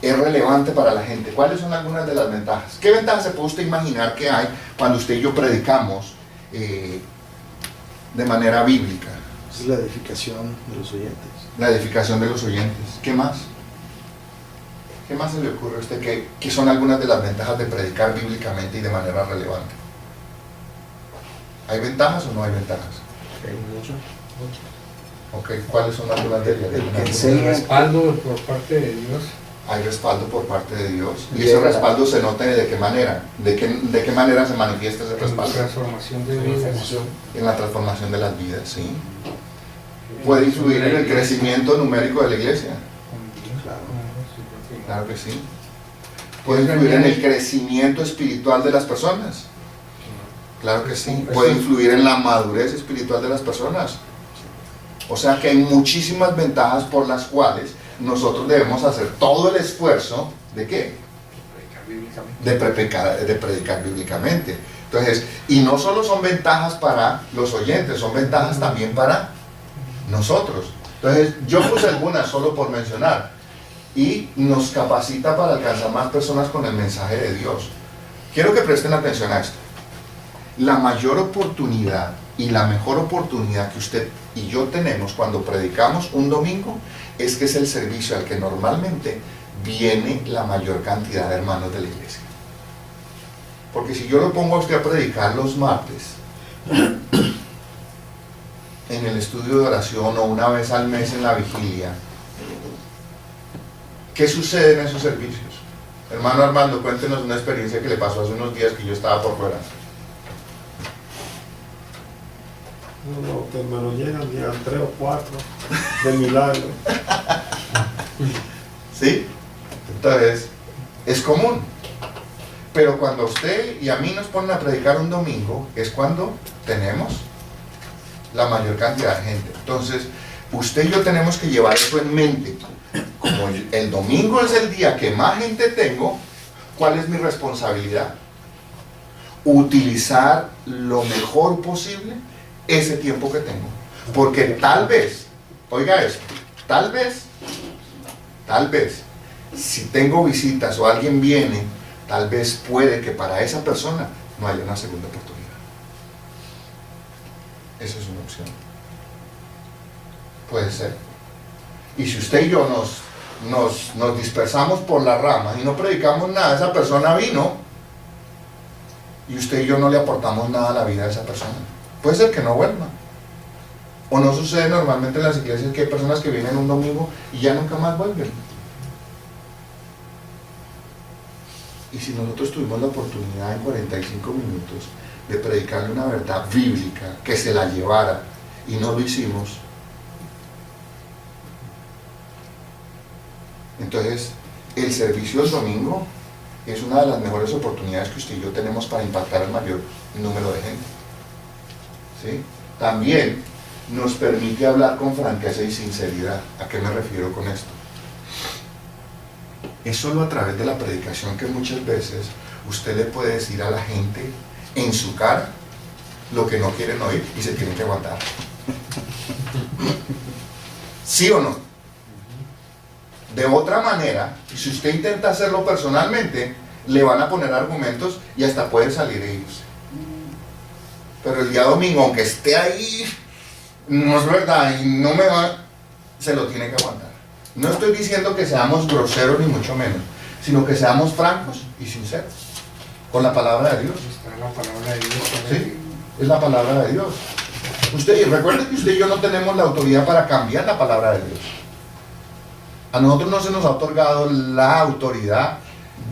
es relevante para la gente? ¿Cuáles son algunas de las ventajas? ¿Qué ventajas se puede usted imaginar que hay cuando usted y yo predicamos de manera bíblica? Es la edificación de los oyentes. La edificación de los oyentes. ¿Qué más? ¿Qué más se le ocurre a usted que son algunas de las ventajas de predicar bíblicamente y de manera relevante? ¿Hay ventajas o no hay ventajas? Mucho. Ok, ¿cuáles son algunas de ellas? El respaldo por parte de Dios. Hay respaldo por parte de Dios. Y ese respaldo se nota de qué manera. ¿De qué manera se manifiesta ese respaldo? En la transformación de vidas. En la transformación de las vidas, sí. Puede influir en el crecimiento numérico de la iglesia. Claro que sí. Puede influir en el crecimiento espiritual de las personas. Claro que sí. Puede influir en la madurez espiritual de las personas. O sea que hay muchísimas ventajas por las cuales nosotros debemos hacer todo el esfuerzo ¿de qué? De predicar bíblicamente. Entonces, y no solo son ventajas para los oyentes, son ventajas también para nosotros. Entonces, yo puse algunas solo por mencionar. Y nos capacita para alcanzar más personas con el mensaje de Dios. Quiero que presten atención a esto. La mayor oportunidad y la mejor oportunidad que usted y yo tenemos cuando predicamos un domingo es que es el servicio al que normalmente viene la mayor cantidad de hermanos de la iglesia. Porque si yo lo pongo a usted a predicar los martes en el estudio de oración o una vez al mes en la vigilia, ¿qué sucede en esos servicios? Hermano Armando, cuéntenos una experiencia que le pasó hace unos días que yo estaba por fuera. No, que hermano llegan 3 o 4 de milagro. ¿Sí? Entonces, es común. Pero cuando usted y a mí nos ponen a predicar un domingo, es cuando tenemos la mayor cantidad de gente. Entonces, usted y yo tenemos que llevar eso en mente. Como el domingo es el día que más gente tengo, ¿cuál es mi responsabilidad? Utilizar lo mejor posible ese tiempo que tengo. Porque tal vez, oiga esto, tal vez, si tengo visitas o alguien viene, tal vez puede que para esa persona no haya una segunda oportunidad. Esa es una opción. Puede ser. Y si usted y yo nos dispersamos por las ramas y no predicamos nada, esa persona vino y usted y yo no le aportamos nada a la vida de esa persona. Puede ser que no vuelva. O no sucede normalmente en las iglesias que hay personas que vienen un domingo y ya nunca más vuelven. Y si nosotros tuvimos la oportunidad en 45 minutos de predicarle una verdad bíblica, que se la llevara, y no lo hicimos, entonces el servicio del domingo es una de las mejores oportunidades que usted y yo tenemos para impactar al mayor número de gente. ¿Sí? También nos permite hablar con franqueza y sinceridad. ¿A qué me refiero con esto? Es solo a través de la predicación que muchas veces usted le puede decir a la gente en su cara lo que no quieren oír y se tienen que aguantar. ¿Sí o no? De otra manera, si usted intenta hacerlo personalmente, le van a poner argumentos y hasta puede salir e irse. Pero el día domingo, aunque esté ahí, no es verdad y no me va, se lo tiene que aguantar. No estoy diciendo que seamos groseros ni mucho menos, sino que seamos francos y sinceros con la palabra de Dios. Está la palabra de Dios. Sí, es la palabra de Dios. Recuerde que usted y yo no tenemos la autoridad para cambiar la palabra de Dios. A nosotros no se nos ha otorgado la autoridad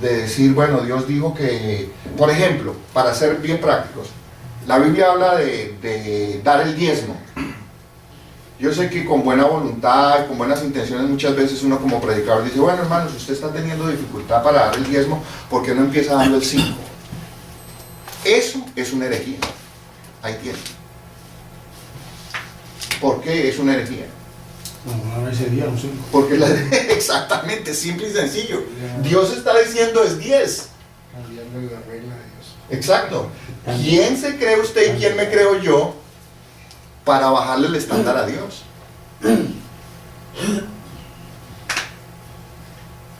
de decir, bueno, Dios dijo que, por ejemplo, para ser bien prácticos, la Biblia habla de dar el diezmo. Yo sé que con buena voluntad y con buenas intenciones muchas veces uno como predicador dice, bueno hermanos, usted está teniendo dificultad para dar el diezmo, ¿por qué no empieza dando el 5? Eso es una herejía. Ahí tiene. ¿Por qué es una herejía? No, ese día no sé. Porque exactamente, simple y sencillo. Dios está diciendo es 10. Cambiando la regla de Dios. Exacto. ¿Quién se cree usted y quién me creo yo para bajarle el estándar a Dios?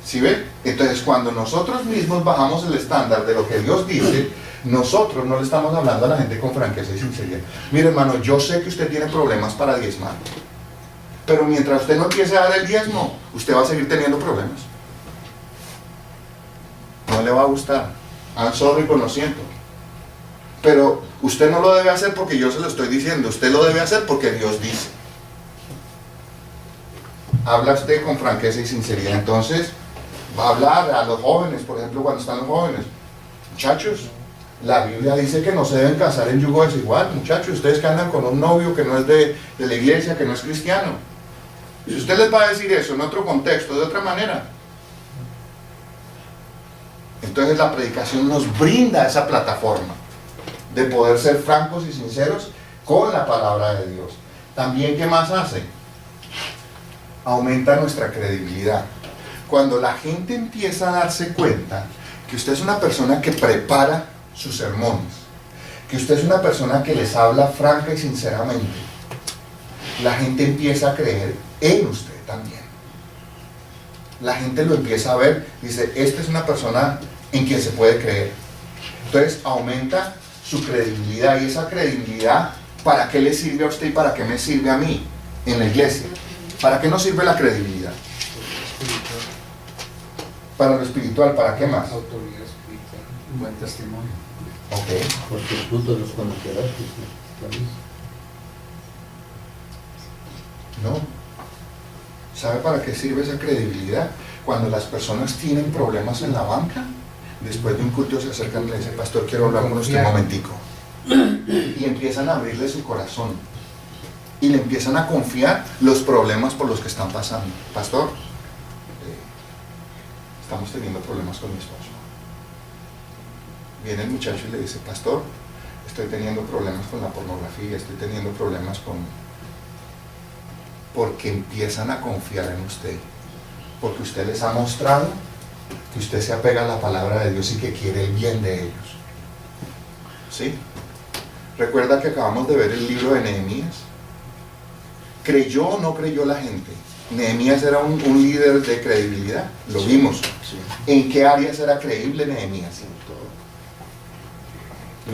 ¿Sí ve? Entonces cuando nosotros mismos bajamos el estándar de lo que Dios dice, nosotros no le estamos hablando a la gente con franqueza y sinceridad. Mire hermano, yo sé que usted tiene problemas para diezmar, pero mientras usted no empiece a dar el diezmo, usted va a seguir teniendo problemas. No le va a gustar. I'm sorry, pues lo siento. Pero usted no lo debe hacer porque yo se lo estoy diciendo. Usted lo debe hacer porque Dios dice. Habla usted con franqueza y sinceridad. Entonces, va a hablar a los jóvenes, por ejemplo, cuando están los jóvenes. Muchachos, la Biblia dice que no se deben casar en yugo desigual. Muchachos, ustedes que andan con un novio que no es de la iglesia, que no es cristiano. Si usted les va a decir eso en otro contexto, de otra manera, entonces la predicación nos brinda esa plataforma de poder ser francos y sinceros con la palabra de Dios. También, ¿qué más hace? Aumenta nuestra credibilidad. Cuando la gente empieza a darse cuenta que usted es una persona que prepara sus sermones, que usted es una persona que les habla franca y sinceramente, la gente empieza a creer en usted también. La gente lo empieza a ver, dice, esta es una persona en quien se puede creer. Entonces aumenta su credibilidad, y esa credibilidad, ¿para qué le sirve a usted y para qué me sirve a mí en la iglesia? ¿Para qué nos sirve la credibilidad? Para lo espiritual, ¿para qué más? Autoridad espiritual. Un buen testimonio. Ok. Porque el fruto los conocerás. No. ¿Sabe para qué sirve esa credibilidad? Cuando las personas tienen problemas en la banca, después de un culto se acercan y le dicen, pastor, quiero hablar con usted un momentico. Y empiezan a abrirle su corazón. Y le empiezan a confiar los problemas por los que están pasando. Pastor, estamos teniendo problemas con mi esposo. Viene el muchacho y le dice, pastor, estoy teniendo problemas con la pornografía, estoy teniendo problemas con... Porque empiezan a confiar en usted. Porque usted les ha mostrado que usted se apega a la palabra de Dios y que quiere el bien de ellos. ¿Sí? Recuerda que acabamos de ver el libro de Nehemías. ¿Creyó o no creyó la gente? Nehemías era un líder de credibilidad, lo vimos. Sí. ¿En qué áreas era creíble Nehemías?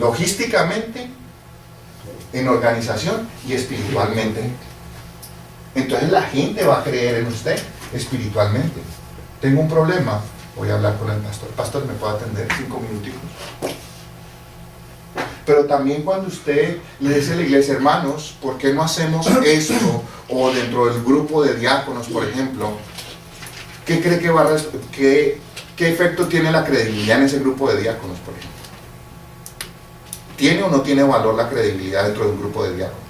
Logísticamente, en organización y espiritualmente. Entonces la gente va a creer en usted espiritualmente. Tengo un problema, voy a hablar con el pastor. Pastor, ¿me puede atender 5 minuticos? Pero también cuando usted le dice a la iglesia, hermanos, ¿por qué no hacemos esto? O dentro del grupo de diáconos, por ejemplo, ¿qué cree que va a qué efecto tiene la credibilidad en ese grupo de diáconos, por ejemplo? ¿Tiene o no tiene valor la credibilidad dentro del grupo de diáconos?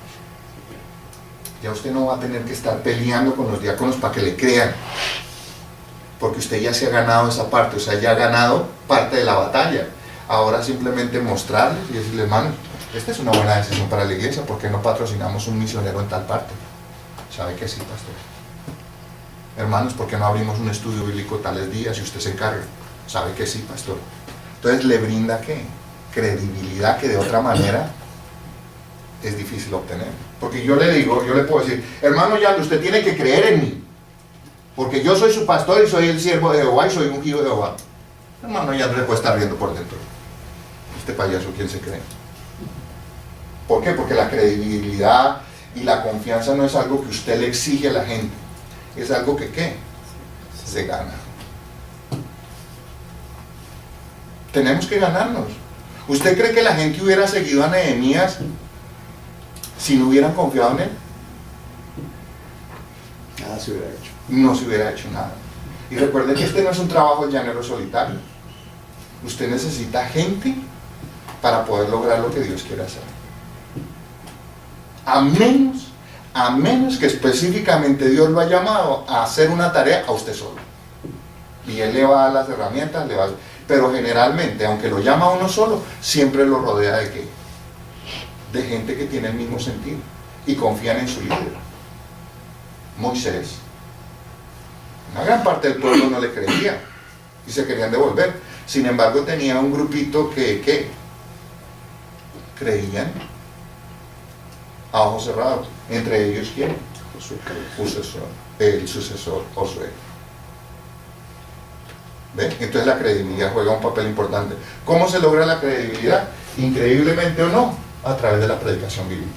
Ya usted no va a tener que estar peleando con los diáconos para que le crean, porque usted ya se ha ganado esa parte, o sea, ya ha ganado parte de la batalla. Ahora simplemente mostrarles y decirles, hermanos, esta es una buena decisión para la iglesia, ¿por qué no patrocinamos un misionero en tal parte? ¿Sabe que sí, pastor? Hermanos, ¿por qué no abrimos un estudio bíblico tales días y usted se encarga? ¿Sabe que sí, pastor? Entonces le brinda ¿qué? Credibilidad que de otra manera es difícil obtener. Porque yo le digo, yo le puedo decir, hermano Yaldo, usted tiene que creer en mí, porque yo soy su pastor y soy el siervo de Jehová y soy ungido de Jehová. Hermano Yaldo le puede estar riendo por dentro. Este payaso, ¿quién se cree? ¿Por qué? Porque la credibilidad y la confianza no es algo que usted le exige a la gente, es algo que ¿qué? Se gana. Tenemos que ganarnos. ¿Usted cree que la gente hubiera seguido a Nehemías si no hubieran confiado en él? Nada se hubiera hecho. No se hubiera hecho nada. Y recuerde que este no es un trabajo llanero solitario. Usted necesita gente para poder lograr lo que Dios quiere hacer. A menos que específicamente Dios lo ha llamado a hacer una tarea a usted solo. Y Él le va a dar las herramientas, pero generalmente, aunque lo llama a uno solo, siempre lo rodea de ¿qué? De gente que tiene el mismo sentido y confían en su líder. Moisés, una gran parte del pueblo no le creía y se querían devolver. Sin embargo, tenía un grupito que creían a ojos cerrados. Entre ellos, ¿quién? El sucesor, Josué. ¿Ve? Entonces la credibilidad juega un papel importante. ¿Cómo se logra la credibilidad? Increíblemente o no, a través de la predicación bíblica.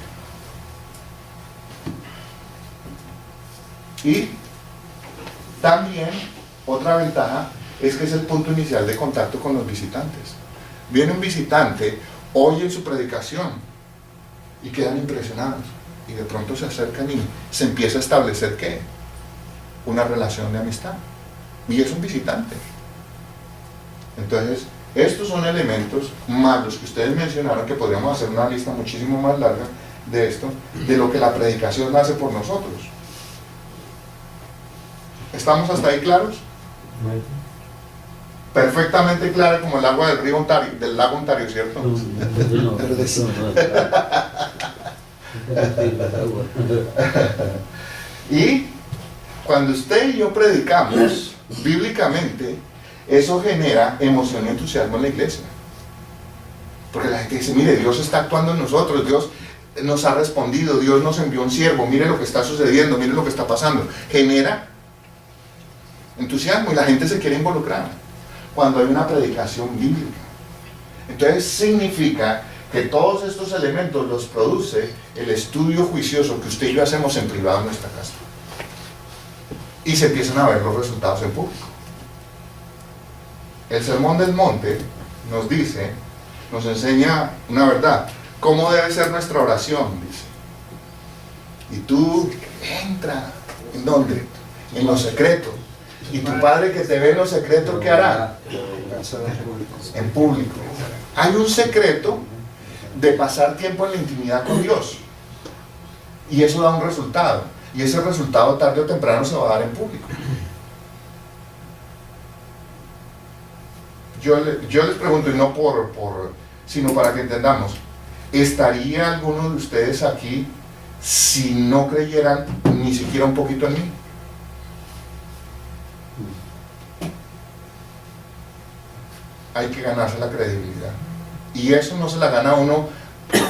Y también otra ventaja es que es el punto inicial de contacto con los visitantes. Viene un visitante, oye su predicación y quedan impresionados y de pronto se acercan y se empieza a establecer ¿qué? Una relación de amistad, y es un visitante. Entonces estos son elementos más los que ustedes mencionaron, que podríamos hacer una lista muchísimo más larga de esto, de lo que la predicación hace por nosotros. ¿Estamos hasta ahí claros? Perfectamente claro como el agua del río Ontario, del lago Ontario, ¿cierto? Y cuando usted y yo predicamos bíblicamente, eso genera emoción y entusiasmo en la iglesia. Porque la gente dice, mire, Dios está actuando en nosotros, Dios nos ha respondido, Dios nos envió un siervo, mire lo que está sucediendo, mire lo que está pasando. Genera entusiasmo y la gente se quiere involucrar cuando hay una predicación bíblica. Entonces significa que todos estos elementos los produce el estudio juicioso que usted y yo hacemos en privado en nuestra casa. Y se empiezan a ver los resultados en público. El Sermón del Monte nos dice, nos enseña una verdad, cómo debe ser nuestra oración, dice. Y tú entra, ¿en dónde? En lo secreto. Y tu Padre que te ve en lo secreto, ¿qué hará? En público. Hay un secreto de pasar tiempo en la intimidad con Dios. Y eso da un resultado. Y ese resultado tarde o temprano se va a dar en público. Yo les pregunto, y no sino para que entendamos, ¿estaría alguno de ustedes aquí si no creyeran ni siquiera un poquito en mí? Hay que ganarse la credibilidad. Y eso no se la gana uno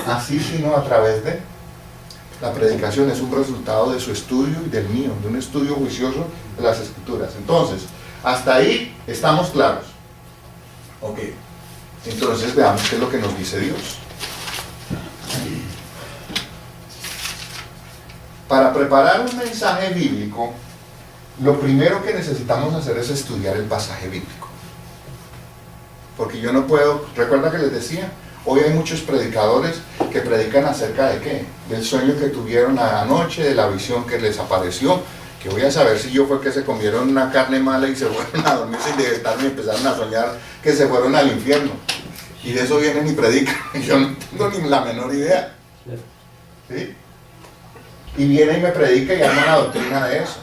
así, sino a través de la predicación. Es un resultado de su estudio y del mío, de un estudio juicioso de las Escrituras. Entonces, hasta ahí estamos claros. Ok, entonces veamos qué es lo que nos dice Dios. Para preparar un mensaje bíblico, lo primero que necesitamos hacer es estudiar el pasaje bíblico. Porque yo no puedo, recuerda que les decía, hoy hay muchos predicadores que predican acerca de qué, del sueño que tuvieron anoche, de la visión que les apareció, que voy a saber si yo fue que se comieron una carne mala y se fueron a dormir sin despertarme y empezaron a soñar que se fueron al infierno. Y de eso vienen y predican. Yo no tengo ni la menor idea. ¿Sí? Y viene y me predica y arma la doctrina de eso.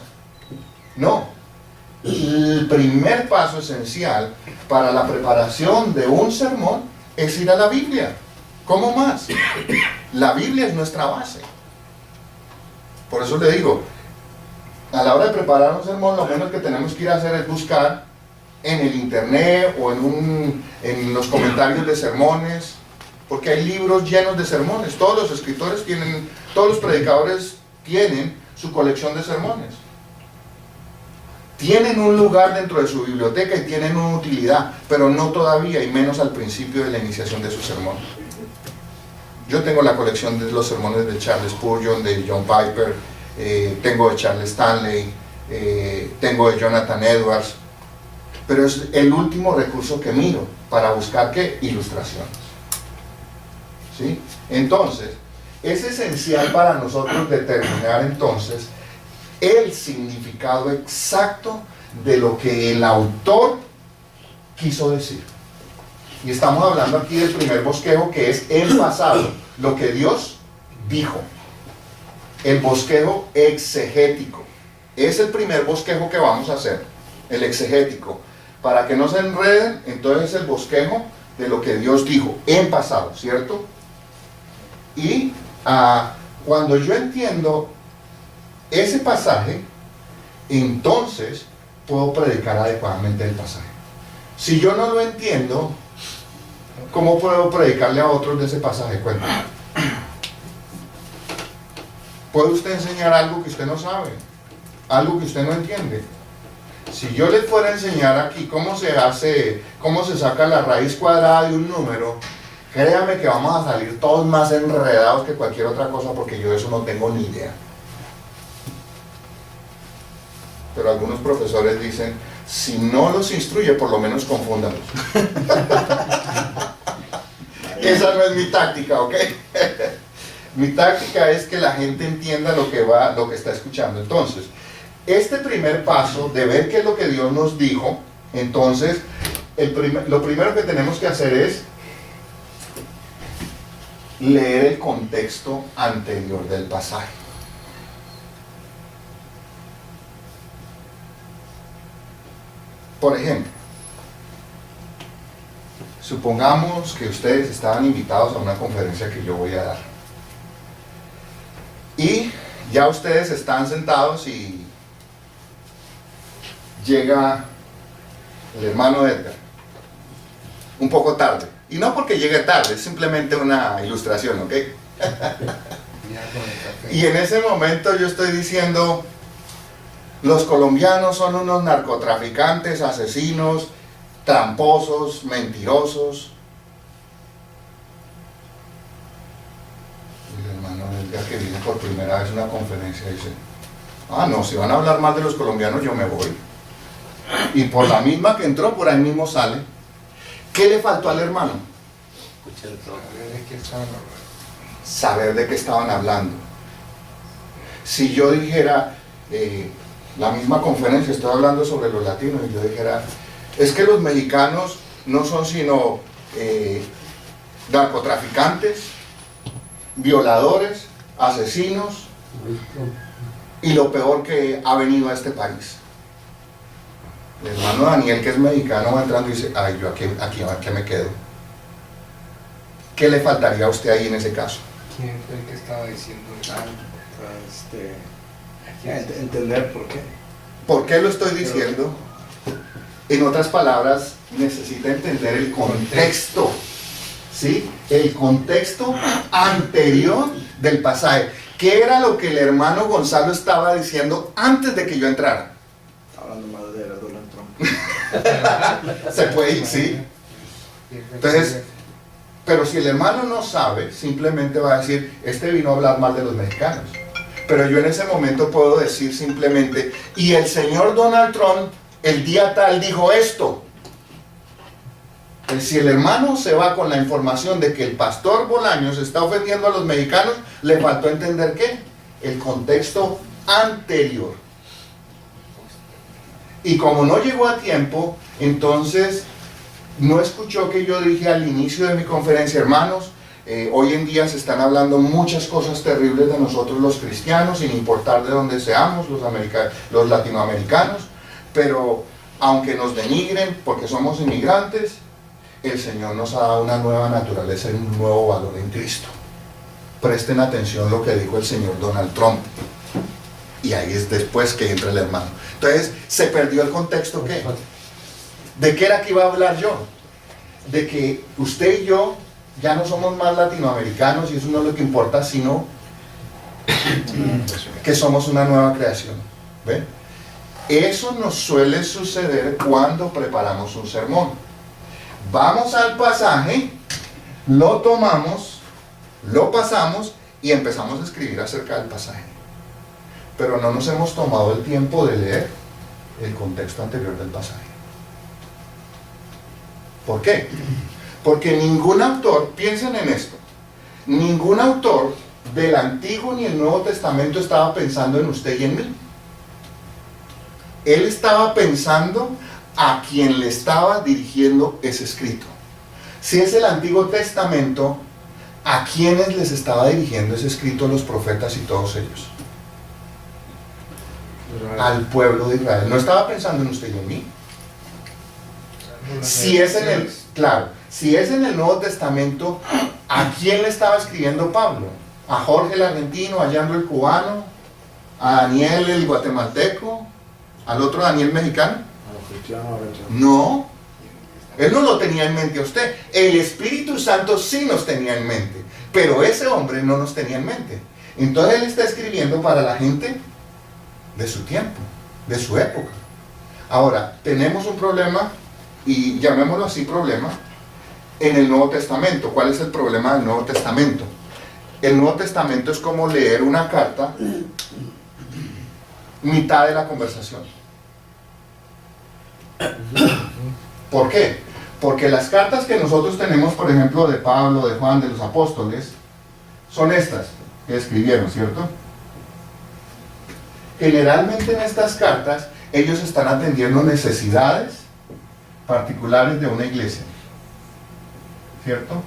No. El primer paso esencial para la preparación de un sermón es ir a la Biblia. ¿Cómo más? La Biblia es nuestra base. Por eso le digo, a la hora de preparar un sermón, lo menos que tenemos que ir a hacer es buscar en el internet o en los comentarios de sermones, porque hay libros llenos de sermones. Todos los escritores tienen, todos los predicadores tienen su colección de sermones. Tienen un lugar dentro de su biblioteca y tienen una utilidad, pero no todavía, y menos al principio de la iniciación de su sermón. Yo tengo la colección de los sermones de Charles Spurgeon, de John Piper, tengo de Charles Stanley, tengo de Jonathan Edwards, pero es el último recurso que miro para buscar ¿qué? Ilustraciones. ¿Sí? Entonces, es esencial para nosotros determinar entonces el significado exacto de lo que el autor quiso decir. Y estamos hablando aquí del primer bosquejo, que es el pasado, lo que Dios dijo. El bosquejo exegético. Es el primer bosquejo que vamos a hacer, el exegético. Para que no se enreden, entonces es el bosquejo de lo que Dios dijo en pasado, ¿cierto? Y cuando yo entiendo ese pasaje, entonces puedo predicar adecuadamente el pasaje. Si yo no lo entiendo, ¿cómo puedo predicarle a otros de ese pasaje? Cuéntame. ¿Puede usted enseñar algo que usted no sabe? Algo que usted no entiende. Si yo les fuera a enseñar aquí cómo se saca la raíz cuadrada de un número, créame que vamos a salir todos más enredados que cualquier otra cosa, porque yo de eso no tengo ni idea. Pero algunos profesores dicen, si no los instruye, por lo menos confúndalos. Esa no es mi táctica, ¿ok? Mi táctica es que la gente entienda lo que está escuchando. Entonces, este primer paso de ver qué es lo que Dios nos dijo, entonces, lo primero que tenemos que hacer es leer el contexto anterior del pasaje. Por ejemplo, supongamos que ustedes estaban invitados a una conferencia que yo voy a dar. Y ya ustedes están sentados y llega el hermano Edgar, un poco tarde, Y no porque llegue tarde, es simplemente una ilustración, ¿ok? Y en ese momento yo estoy diciendo, los colombianos son unos narcotraficantes, asesinos, tramposos, mentirosos. Y el hermano Edgar, que viene por primera vez a una conferencia, dice, ah, no, si van a hablar mal de los colombianos, yo me voy. Y por la misma que entró, por ahí mismo sale. ¿Qué le faltó al hermano? Saber de qué estaban hablando. Si yo dijera, la misma conferencia, estoy hablando sobre los latinos, y yo dijera, es que los mexicanos no son sino narcotraficantes, violadores, asesinos, y lo peor que ha venido a este país. El hermano Daniel, que es mexicano, va entrando y dice, ay, yo aquí a qué me quedo. ¿Qué le faltaría a usted ahí en ese caso? ¿Quién fue el que estaba diciendo eso? Entender por qué. ¿Por qué lo estoy diciendo? En otras palabras, necesita entender el contexto, ¿sí? El contexto anterior del pasaje. ¿Qué era lo que el hermano Gonzalo estaba diciendo antes de que yo entrara? Hablando mal de Donald Trump. Se puede ir, sí. Entonces, pero si el hermano no sabe, simplemente va a decir, este vino a hablar mal de los mexicanos. Pero yo en ese momento puedo decir simplemente, y el señor Donald Trump el día tal dijo esto. Si el hermano se va con la información de que el pastor Bolaños está ofendiendo a los mexicanos, le faltó entender ¿qué? El contexto anterior. Y como no llegó a tiempo, entonces no escuchó que yo dije al inicio de mi conferencia, hermanos, hoy en día se están hablando muchas cosas terribles de nosotros los cristianos, sin importar de dónde seamos, los latinoamericanos, pero aunque nos denigren porque somos inmigrantes, el Señor nos ha dado una nueva naturaleza y un nuevo valor en Cristo. Presten atención a lo que dijo el señor Donald Trump. Y ahí es después que entra el hermano. Entonces, ¿se perdió el contexto qué? ¿De qué era que iba a hablar yo? De que usted y yo ya no somos más latinoamericanos y eso no es lo que importa, sino que somos una nueva creación. ¿Ven? Eso nos suele suceder cuando preparamos un sermón. Vamos al pasaje, lo tomamos, lo pasamos y empezamos a escribir acerca del pasaje. Pero no nos hemos tomado el tiempo de leer el contexto anterior del pasaje. ¿Por qué? Porque ningún autor, piensen en esto, ningún autor del Antiguo ni el Nuevo Testamento estaba pensando en usted y en mí. Él estaba pensando a quien le estaba dirigiendo ese escrito. Si es el Antiguo Testamento, ¿a quiénes les estaba dirigiendo ese escrito los profetas y todos ellos? Al pueblo de Israel. No estaba pensando en usted y en mí. Si es en el, claro, si es en el Nuevo Testamento, ¿a quién le estaba escribiendo Pablo? ¿A Jorge el argentino, a Yandro el cubano, a Daniel el guatemalteco, al otro Daniel mexicano? No, él no lo tenía en mente a usted. El Espíritu Santo sí nos tenía en mente, pero ese hombre no nos tenía en mente. Entonces él está escribiendo para la gente de su tiempo, de su época. Ahora, tenemos un problema, y llamémoslo así problema, en el Nuevo Testamento. ¿Cuál es el problema del Nuevo Testamento? El Nuevo Testamento es como leer una carta mitad de la conversación. ¿Por qué? Porque las cartas que nosotros tenemos, por ejemplo, de Pablo, de Juan, de los apóstoles, son estas que escribieron, ¿cierto? Generalmente en estas cartas ellos están atendiendo necesidades particulares de una iglesia, ¿cierto?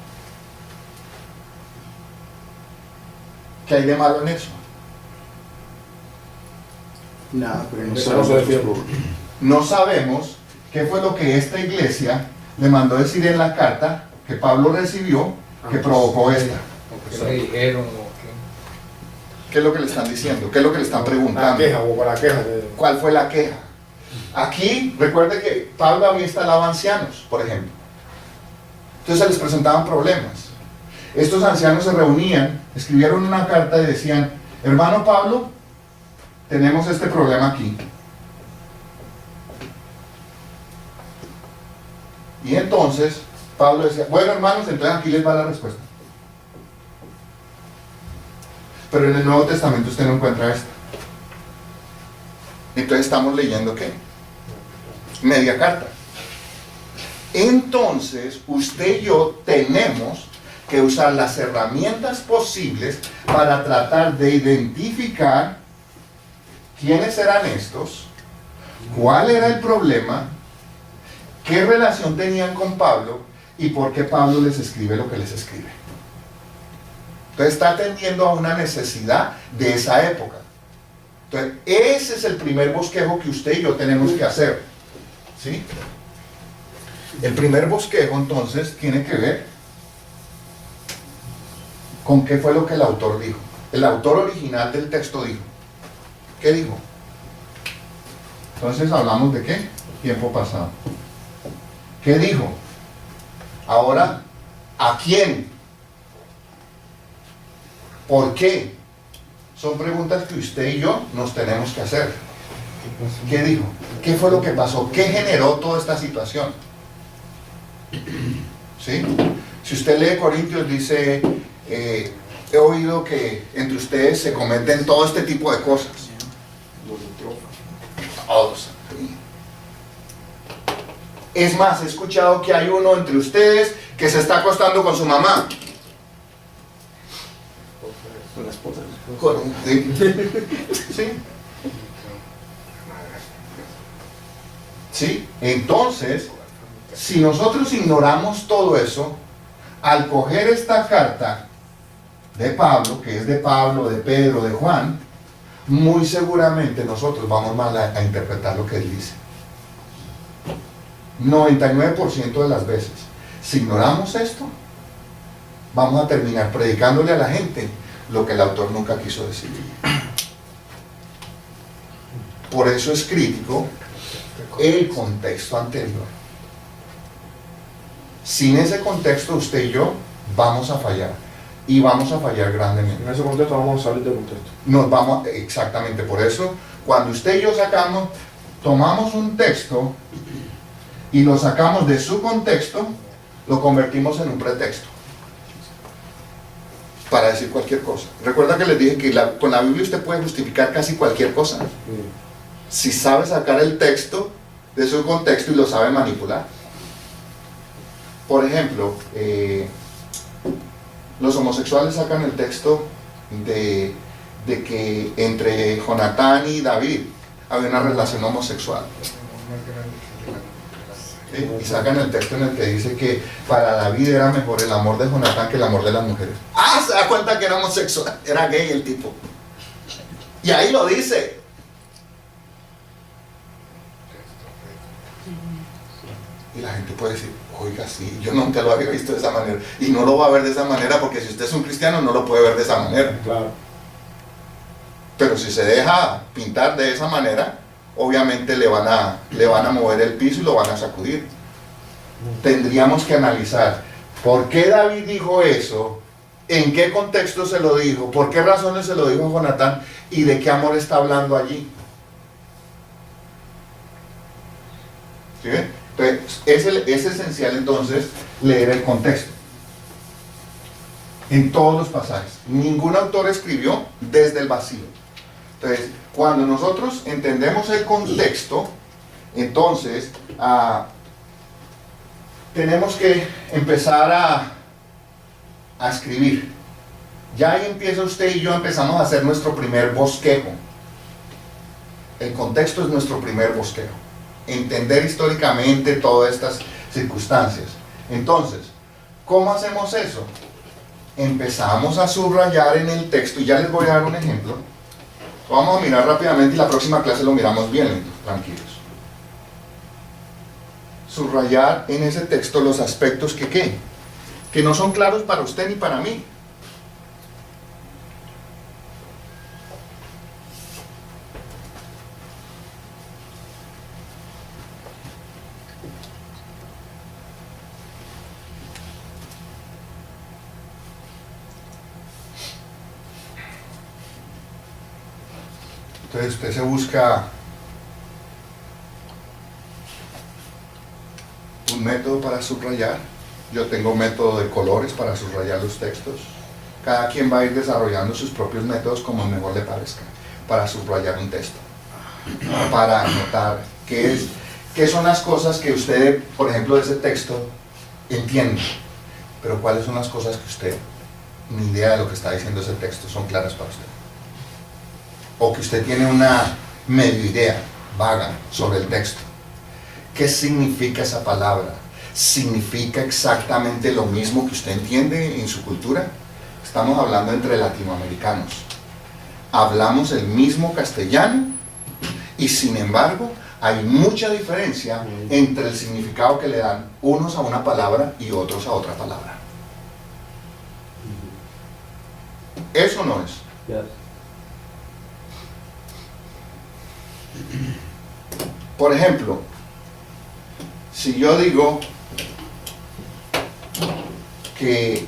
¿Qué hay de malo en eso? Nada, pero no sabemos qué fue lo que esta iglesia le mandó decir en la carta que Pablo recibió que provocó esta. ¿O qué le dijeron? ¿Qué es lo que le están diciendo? ¿Qué es lo que le están preguntando? La queja, o la queja. ¿Cuál fue la queja? Aquí, recuerde que Pablo había instalado ancianos, por ejemplo. Entonces se les presentaban problemas. Estos ancianos se reunían, escribieron una carta y decían, hermano Pablo, tenemos este problema aquí. Y entonces Pablo decía, bueno hermanos, entonces aquí les va la respuesta. Pero en el Nuevo Testamento usted no encuentra esto. Entonces estamos leyendo ¿qué? Media carta. Entonces usted y yo tenemos que usar las herramientas posibles para tratar de identificar quiénes eran estos, cuál era el problema, qué relación tenían con Pablo y por qué Pablo les escribe lo que les escribe. Entonces está atendiendo a una necesidad de esa época. Entonces ese es el primer bosquejo que usted y yo tenemos que hacer, ¿sí? El primer bosquejo entonces tiene que ver con qué fue lo que el autor dijo. El autor original del texto dijo. ¿Qué dijo? Entonces hablamos de qué? Tiempo pasado. ¿Qué dijo? Ahora, ¿a quién? ¿Por qué? Son preguntas que usted y yo nos tenemos que hacer. ¿Qué dijo? ¿Qué fue lo que pasó? ¿Qué generó toda esta situación? ¿Sí? Si usted lee Corintios, dice, he oído que entre ustedes se cometen todo este tipo de cosas. Todos. Es más, he escuchado que hay uno entre ustedes que se está acostando con su mamá. Con la esposa. ¿Sí? ¿Sí? Entonces, si nosotros ignoramos todo eso, al coger esta carta de Pablo, que es de Pablo, de Pedro, de Juan, muy seguramente nosotros vamos mal a interpretar lo que él dice. 99% de las veces, si ignoramos esto, vamos a terminar predicándole a la gente lo que el autor nunca quiso decir. Por eso es crítico el contexto anterior. Sin ese contexto, usted y yo vamos a fallar. Y vamos a fallar grandemente. En ese contexto vamos a salir del contexto. Nos vamos, exactamente, por eso, cuando usted y yo tomamos un texto y lo sacamos de su contexto, lo convertimos en un pretexto para decir cualquier cosa. Recuerda que les dije que con la Biblia usted puede justificar casi cualquier cosa, si sabe sacar el texto de su contexto y lo sabe manipular. Por ejemplo, los homosexuales sacan el texto de que entre Jonatán y David había una relación homosexual. ¿Sí? Y sacan el texto en el que dice que para David era mejor el amor de Jonatán que el amor de las mujeres. ¡Ah! Se da cuenta que era homosexual, era gay el tipo. Y ahí lo dice. Y la gente puede decir, oiga, sí, yo nunca lo había visto de esa manera. Y no lo va a ver de esa manera porque si usted es un cristiano no lo puede ver de esa manera. Claro. Pero si se deja pintar de esa manera, obviamente le van a mover el piso y lo van a sacudir. Tendríamos que analizar por qué David dijo eso, en qué contexto se lo dijo, por qué razones se lo dijo a Jonatán y de qué amor está hablando allí. ¿Sí ven? Entonces, es esencial entonces leer el contexto. En todos los pasajes. Ningún autor escribió desde el vacío. Entonces, cuando nosotros entendemos el contexto, entonces tenemos que empezar a escribir. Ya ahí empieza usted y yo, empezamos a hacer nuestro primer bosquejo. El contexto es nuestro primer bosquejo. Entender históricamente todas estas circunstancias. Entonces, ¿cómo hacemos eso? Empezamos a subrayar en el texto, y ya les voy a dar un ejemplo. Vamos a mirar rápidamente y la próxima clase lo miramos bien lento, tranquilos. Subrayar en ese texto los aspectos que no son claros para usted ni para mí. Entonces usted se busca un método para subrayar. Yo tengo método de colores para subrayar los textos. Cada quien va a ir desarrollando sus propios métodos como mejor le parezca para subrayar un texto, para anotar qué son las cosas que usted, por ejemplo, de ese texto entiende, pero cuáles son las cosas que usted, ni idea de lo que está diciendo ese texto, son claras para usted, o que usted tiene una medio idea vaga sobre el texto. ¿Qué significa esa palabra? ¿Significa exactamente lo mismo que usted entiende en su cultura? Estamos hablando entre latinoamericanos. Hablamos el mismo castellano y sin embargo hay mucha diferencia entre el significado que le dan unos a una palabra y otros a otra palabra. Eso no es. Por ejemplo, si yo digo que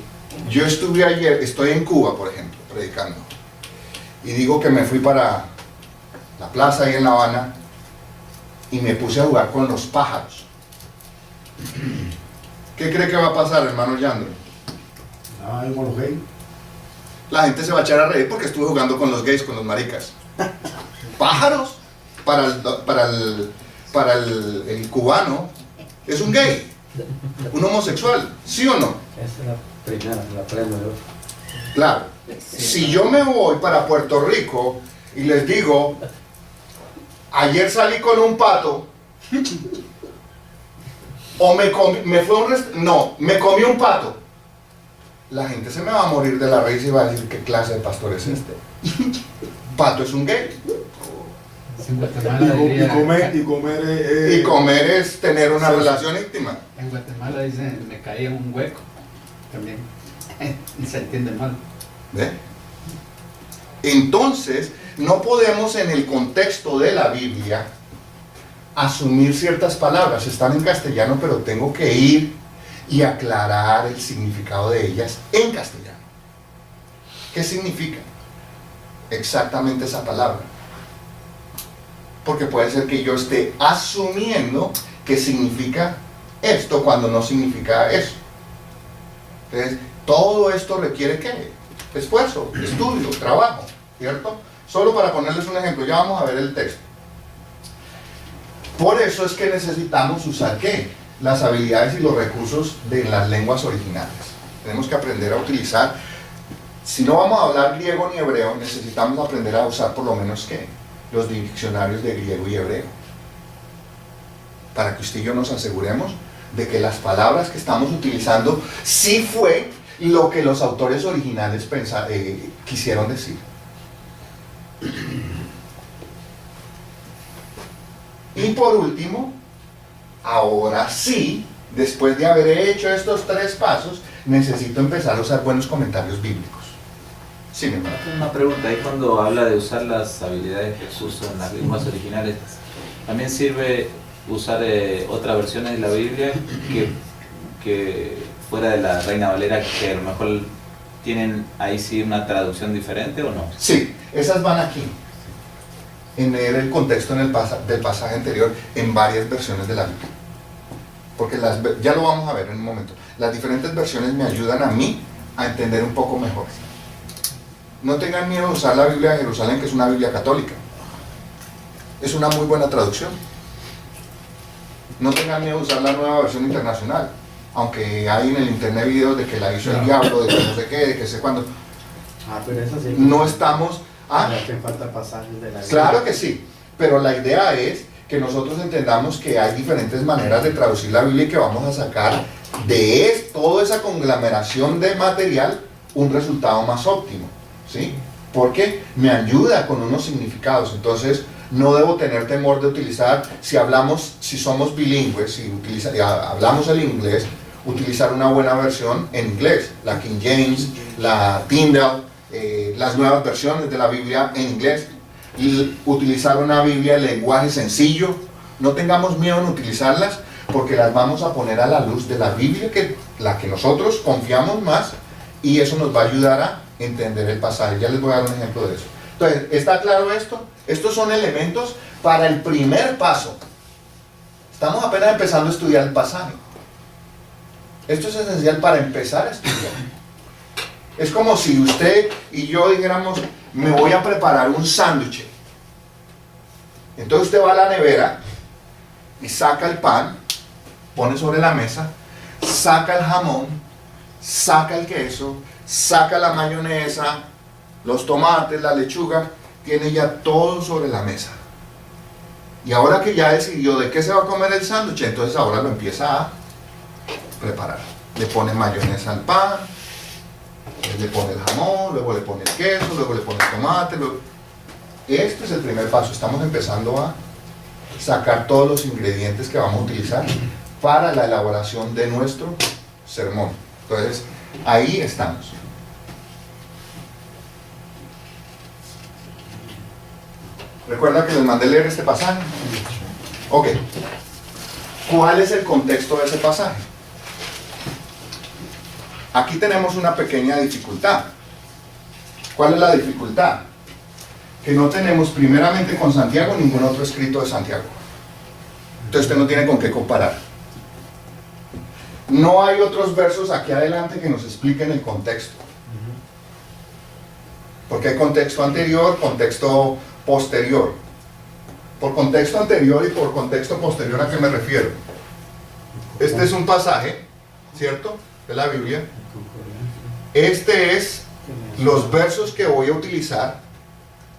yo estoy en Cuba, por ejemplo, predicando, y digo que me fui para la plaza ahí en La Habana y me puse a jugar con los pájaros, ¿qué cree que va a pasar, hermano Yandro? Con los gays. La gente se va a echar a reír porque estuve jugando con los gays, con los maricas. Pájaros para el cubano es un gay, un homosexual, ¿sí o no? Esa es la primera, la aprendo yo. Claro. Si yo me voy para Puerto Rico y les digo, ayer salí con un pato, o me comí un pato, la gente se me va a morir de la risa y va a decir, ¿qué clase de pastor es este? Pato es un gay. Y comer es tener una relación íntima. En Guatemala dicen, me caí en un hueco. También se entiende mal. ¿Ve? Entonces, no podemos en el contexto de la Biblia asumir ciertas palabras. Están en castellano, pero tengo que ir y aclarar el significado de ellas en castellano. ¿Qué significa exactamente esa palabra? Porque puede ser que yo esté asumiendo que significa esto cuando no significa eso. Entonces, todo esto requiere ¿qué? Esfuerzo, estudio, trabajo, ¿cierto? Solo para ponerles un ejemplo, ya vamos a ver el texto. Por eso es que necesitamos usar ¿qué? Las habilidades y los recursos de las lenguas originales. Tenemos que aprender a utilizar, si no vamos a hablar griego ni hebreo, necesitamos aprender a usar por lo menos ¿qué? Los diccionarios de griego y hebreo. Para que usted y yo nos aseguremos de que las palabras que estamos utilizando sí fue lo que los autores originales quisieron decir. Y por último, ahora sí, después de haber hecho estos 3 pasos, necesito empezar a usar buenos comentarios bíblicos. Sí, mi hermano. Una pregunta, ahí cuando habla de usar las habilidades que se usan en las lenguas originales, ¿también sirve usar otras versiones de la Biblia que fuera de la Reina Valera, que a lo mejor tienen ahí sí una traducción diferente o no? Sí, esas van aquí, en leer el contexto del pasaje anterior en varias versiones de la Biblia. Porque ya lo vamos a ver en un momento. Las diferentes versiones me ayudan a mí a entender un poco mejor. No tengan miedo de usar la Biblia de Jerusalén, que es una Biblia católica. Es una muy buena traducción. No tengan miedo de usar la nueva versión internacional, aunque hay en el internet videos de que la hizo el diablo, de que no sé qué, de que sé cuándo. Pero eso sí. No estamos... que falta pasajes de la Biblia. Claro que sí, pero la idea es que nosotros entendamos que hay diferentes maneras de traducir la Biblia y que vamos a sacar de toda esa conglomeración de material un resultado más óptimo, ¿sí? Porque me ayuda con unos significados. Entonces no debo tener temor de utilizar, si somos bilingües, hablamos el inglés, utilizar una buena versión en inglés, la King James, la Tyndale, las nuevas versiones de la Biblia en inglés, y utilizar una Biblia de lenguaje sencillo. No tengamos miedo en utilizarlas, porque las vamos a poner a la luz de la Biblia, la que nosotros confiamos más, y eso nos va a ayudar a entender el pasaje. Ya les voy a dar un ejemplo de eso. Entonces, ¿está claro esto? Estos son elementos para el primer paso. Estamos apenas empezando a estudiar el pasaje. Esto es esencial para empezar a estudiar. Es como si usted y yo dijéramos, me voy a preparar un sándwich. Entonces usted va a la nevera y saca el pan, pone sobre la mesa, saca el jamón, saca el queso, saca la mayonesa, los tomates, la lechuga, tiene ya todo sobre la mesa. Y ahora que ya decidió de qué se va a comer el sándwich, entonces ahora lo empieza a preparar. Le pone mayonesa al pan, le pone el jamón, luego le pone el queso, luego le pone el tomate. Este es el primer paso. Estamos empezando a sacar todos los ingredientes que vamos a utilizar para la elaboración de nuestro sermón. Entonces, ahí estamos. ¿Recuerda que les mandé leer este pasaje? Ok. ¿Cuál es el contexto de ese pasaje? Aquí tenemos una pequeña dificultad. ¿Cuál es la dificultad? Que no tenemos primeramente con Santiago ningún otro escrito de Santiago. Entonces usted no tiene con qué comparar. No hay otros versos aquí adelante que nos expliquen el contexto. Porque hay contexto anterior, contexto posterior. Por contexto anterior y por contexto posterior, ¿a qué me refiero? Este es un pasaje, ¿cierto?, de la Biblia. Este es los versos que voy a utilizar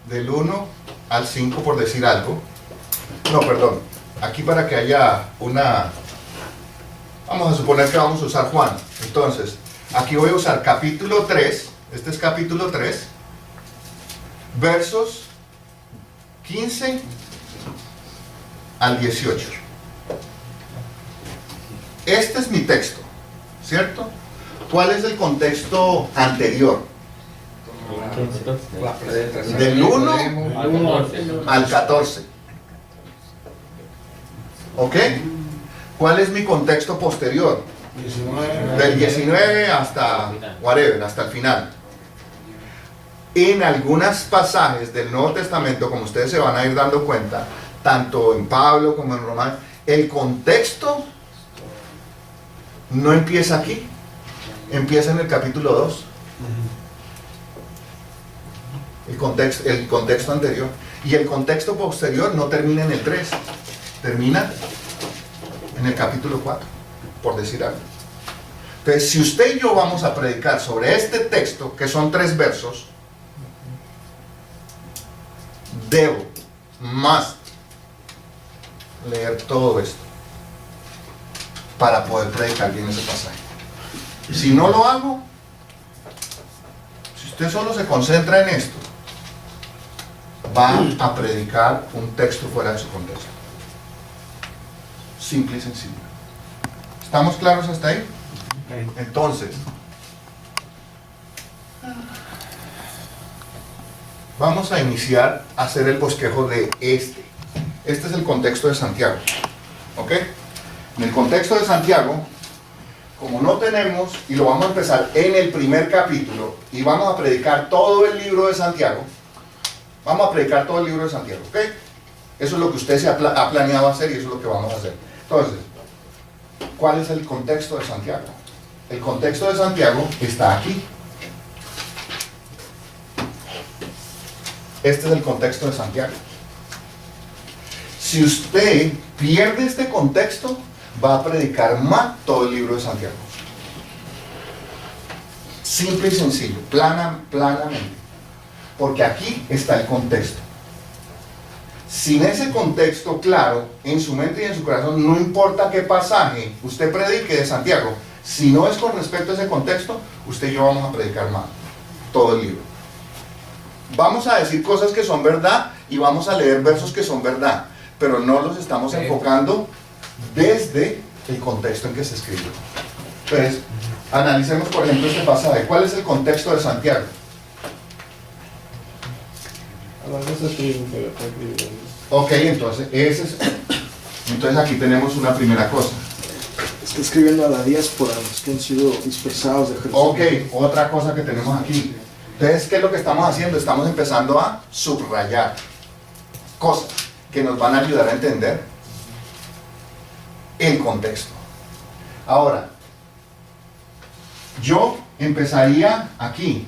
del 1 al 5, por decir algo. No, perdón. Aquí para que haya una... Vamos a suponer que vamos a usar Juan. Entonces, aquí voy a usar capítulo 3. Este es capítulo 3. Versos 15 al 18. Este es mi texto, ¿cierto? ¿Cuál es el contexto anterior? Del 1 al 14. ¿Ok? ¿Cuál es mi contexto posterior? Del 19 hasta whatever, hasta el final. En algunos pasajes del Nuevo Testamento, como ustedes se van a ir dando cuenta, tanto en Pablo como en Romano, el contexto no empieza aquí, empieza en el capítulo 2. El contexto anterior. Y el contexto posterior no termina en el 3, termina en el capítulo 4, por decir algo. Entonces, si usted y yo vamos a predicar sobre este texto, que son 3 versos, debo más leer todo esto para poder predicar bien ese pasaje. Si no lo hago, si usted solo se concentra en esto, va a predicar un texto fuera de su contexto. Simple y sencillo. ¿Estamos claros hasta ahí? Entonces, vamos a iniciar a hacer el bosquejo de este. Este es el contexto de Santiago. ¿Ok? En el contexto de Santiago, como no tenemos, y lo vamos a empezar en el primer capítulo, y vamos a predicar todo el libro de Santiago. Vamos a predicar todo el libro de Santiago, ¿ok? Eso es lo que usted se ha planeado hacer y eso es lo que vamos a hacer. Entonces, ¿cuál es el contexto de Santiago? El contexto de Santiago está aquí. Este es el contexto de Santiago. Si usted pierde este contexto, va a predicar mal todo el libro de Santiago. Simple y sencillo, planamente. Porque aquí está el contexto. Sin ese contexto claro, en su mente y en su corazón, no importa qué pasaje usted predique de Santiago, si no es con respecto a ese contexto, usted y yo vamos a predicar mal todo el libro. Vamos a decir cosas que son verdad y vamos a leer versos que son verdad, pero no los estamos enfocando desde el contexto en que se escribió. Entonces, analicemos por ejemplo este pasaje. ¿Cuál es el contexto de Santiago? Ok, entonces aquí tenemos una primera cosa. Está escribiendo a la diáspora, los que han sido dispersados de Jerusalén. Ok, otra cosa que tenemos aquí. Entonces, ¿qué es lo que estamos haciendo? Estamos empezando a subrayar cosas que nos van a ayudar a entender el contexto. Ahora, yo empezaría aquí.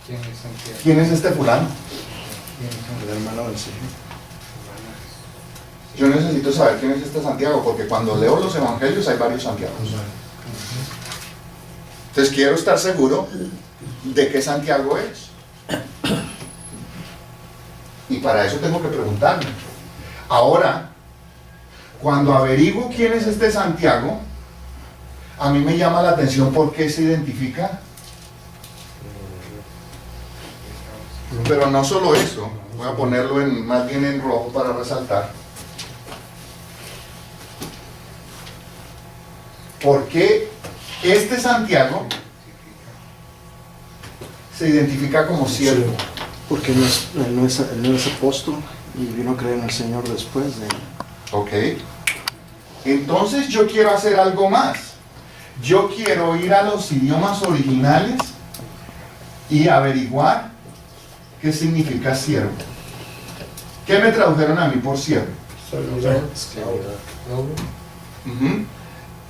¿Quién es Santiago? ¿Quién es este fulano? El hermano del Señor. Yo necesito saber quién es este Santiago, porque cuando leo los evangelios hay varios Santiagos. Entonces quiero estar seguro de qué Santiago es. Y para eso tengo que preguntarme. Ahora, cuando averiguo quién es este Santiago, a mí me llama la atención por qué se identifica. Pero no solo eso, voy a ponerlo más bien en rojo para resaltar. ¿Por qué este Santiago se identifica como siervo? Porque él no es apóstol y vino a creer en el Señor después de él. Ok. Entonces yo quiero hacer algo más. Yo quiero ir a los idiomas originales y averiguar qué significa siervo. ¿Qué me tradujeron a mí por siervo? Uh-huh.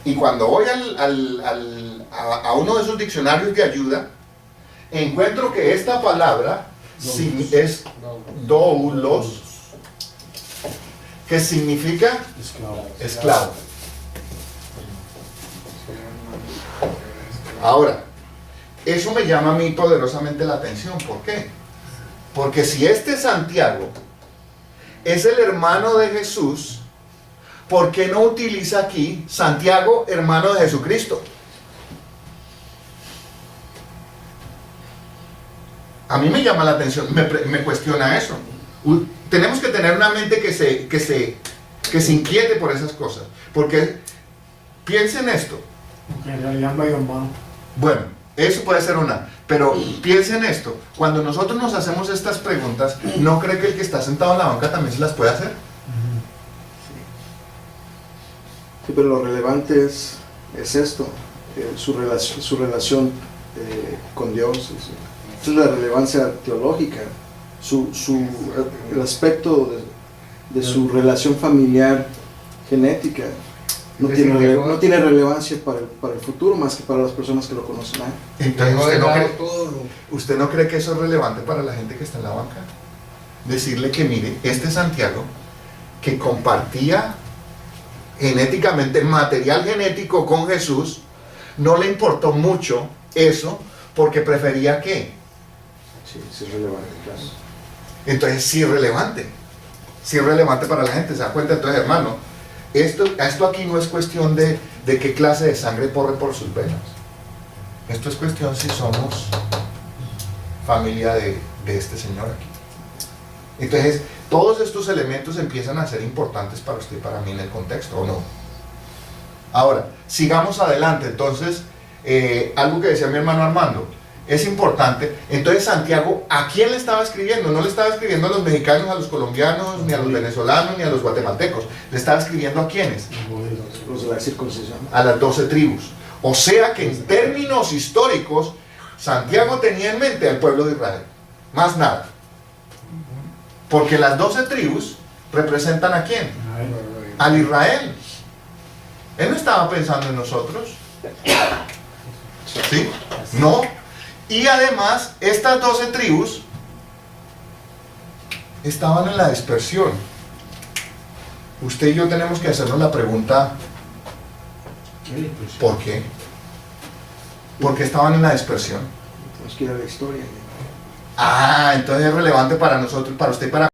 Y cuando voy a uno de esos diccionarios de ayuda, encuentro que esta palabra es doulos, que significa esclavo. Ahora, eso me llama a mí poderosamente la atención. ¿Por qué? Porque si este Santiago es el hermano de Jesús, ¿por qué no utiliza aquí Santiago, hermano de Jesucristo? A mí me llama la atención, me cuestiona eso. Tenemos que tener una mente que se inquiete por esas cosas. Porque piensen esto. En realidad medio hermano. Bueno, eso puede ser una. Pero piensen esto. Cuando nosotros nos hacemos estas preguntas, ¿no cree que el que está sentado en la banca también se las puede hacer? Sí, pero lo relevante es esto, su relación con Dios. Esa es la relevancia teológica, el aspecto de su relación familiar genética. No tiene relevancia para el futuro más que para las personas que lo conocen. Entonces, ¿usted no cree que eso es relevante para la gente que está en la banca? Decirle que mire, este Santiago, que compartía genéticamente, material genético con Jesús, no le importó mucho eso, porque prefería ¿qué? Sí, es relevante, claro. Entonces sí es relevante para la gente, ¿se da cuenta? Entonces, hermano, esto aquí no es cuestión de qué clase de sangre corre por sus venas. Esto es cuestión si somos familia de este Señor aquí. Entonces, todos estos elementos empiezan a ser importantes para usted y para mí en el contexto, ¿o no? Ahora, sigamos adelante. Entonces, algo que decía mi hermano Armando, es importante. Entonces, Santiago, ¿a quién le estaba escribiendo? No le estaba escribiendo a los mexicanos, a los colombianos, ni a los venezolanos, ni a los guatemaltecos. Le estaba escribiendo ¿a quiénes? Los de la circuncisión. A las 12 tribus. O sea que en términos históricos, Santiago tenía en mente al pueblo de Israel. Más nada. Porque las 12 tribus representan ¿a quién? Al Israel. Él no estaba pensando en nosotros. ¿Sí? No. Y además, estas 12 tribus estaban en la dispersión. Usted y yo tenemos que hacernos la pregunta, ¿por qué? ¿Por qué estaban en la dispersión? Tenemos que ir a la historia. Ah, entonces es relevante para nosotros, para usted y para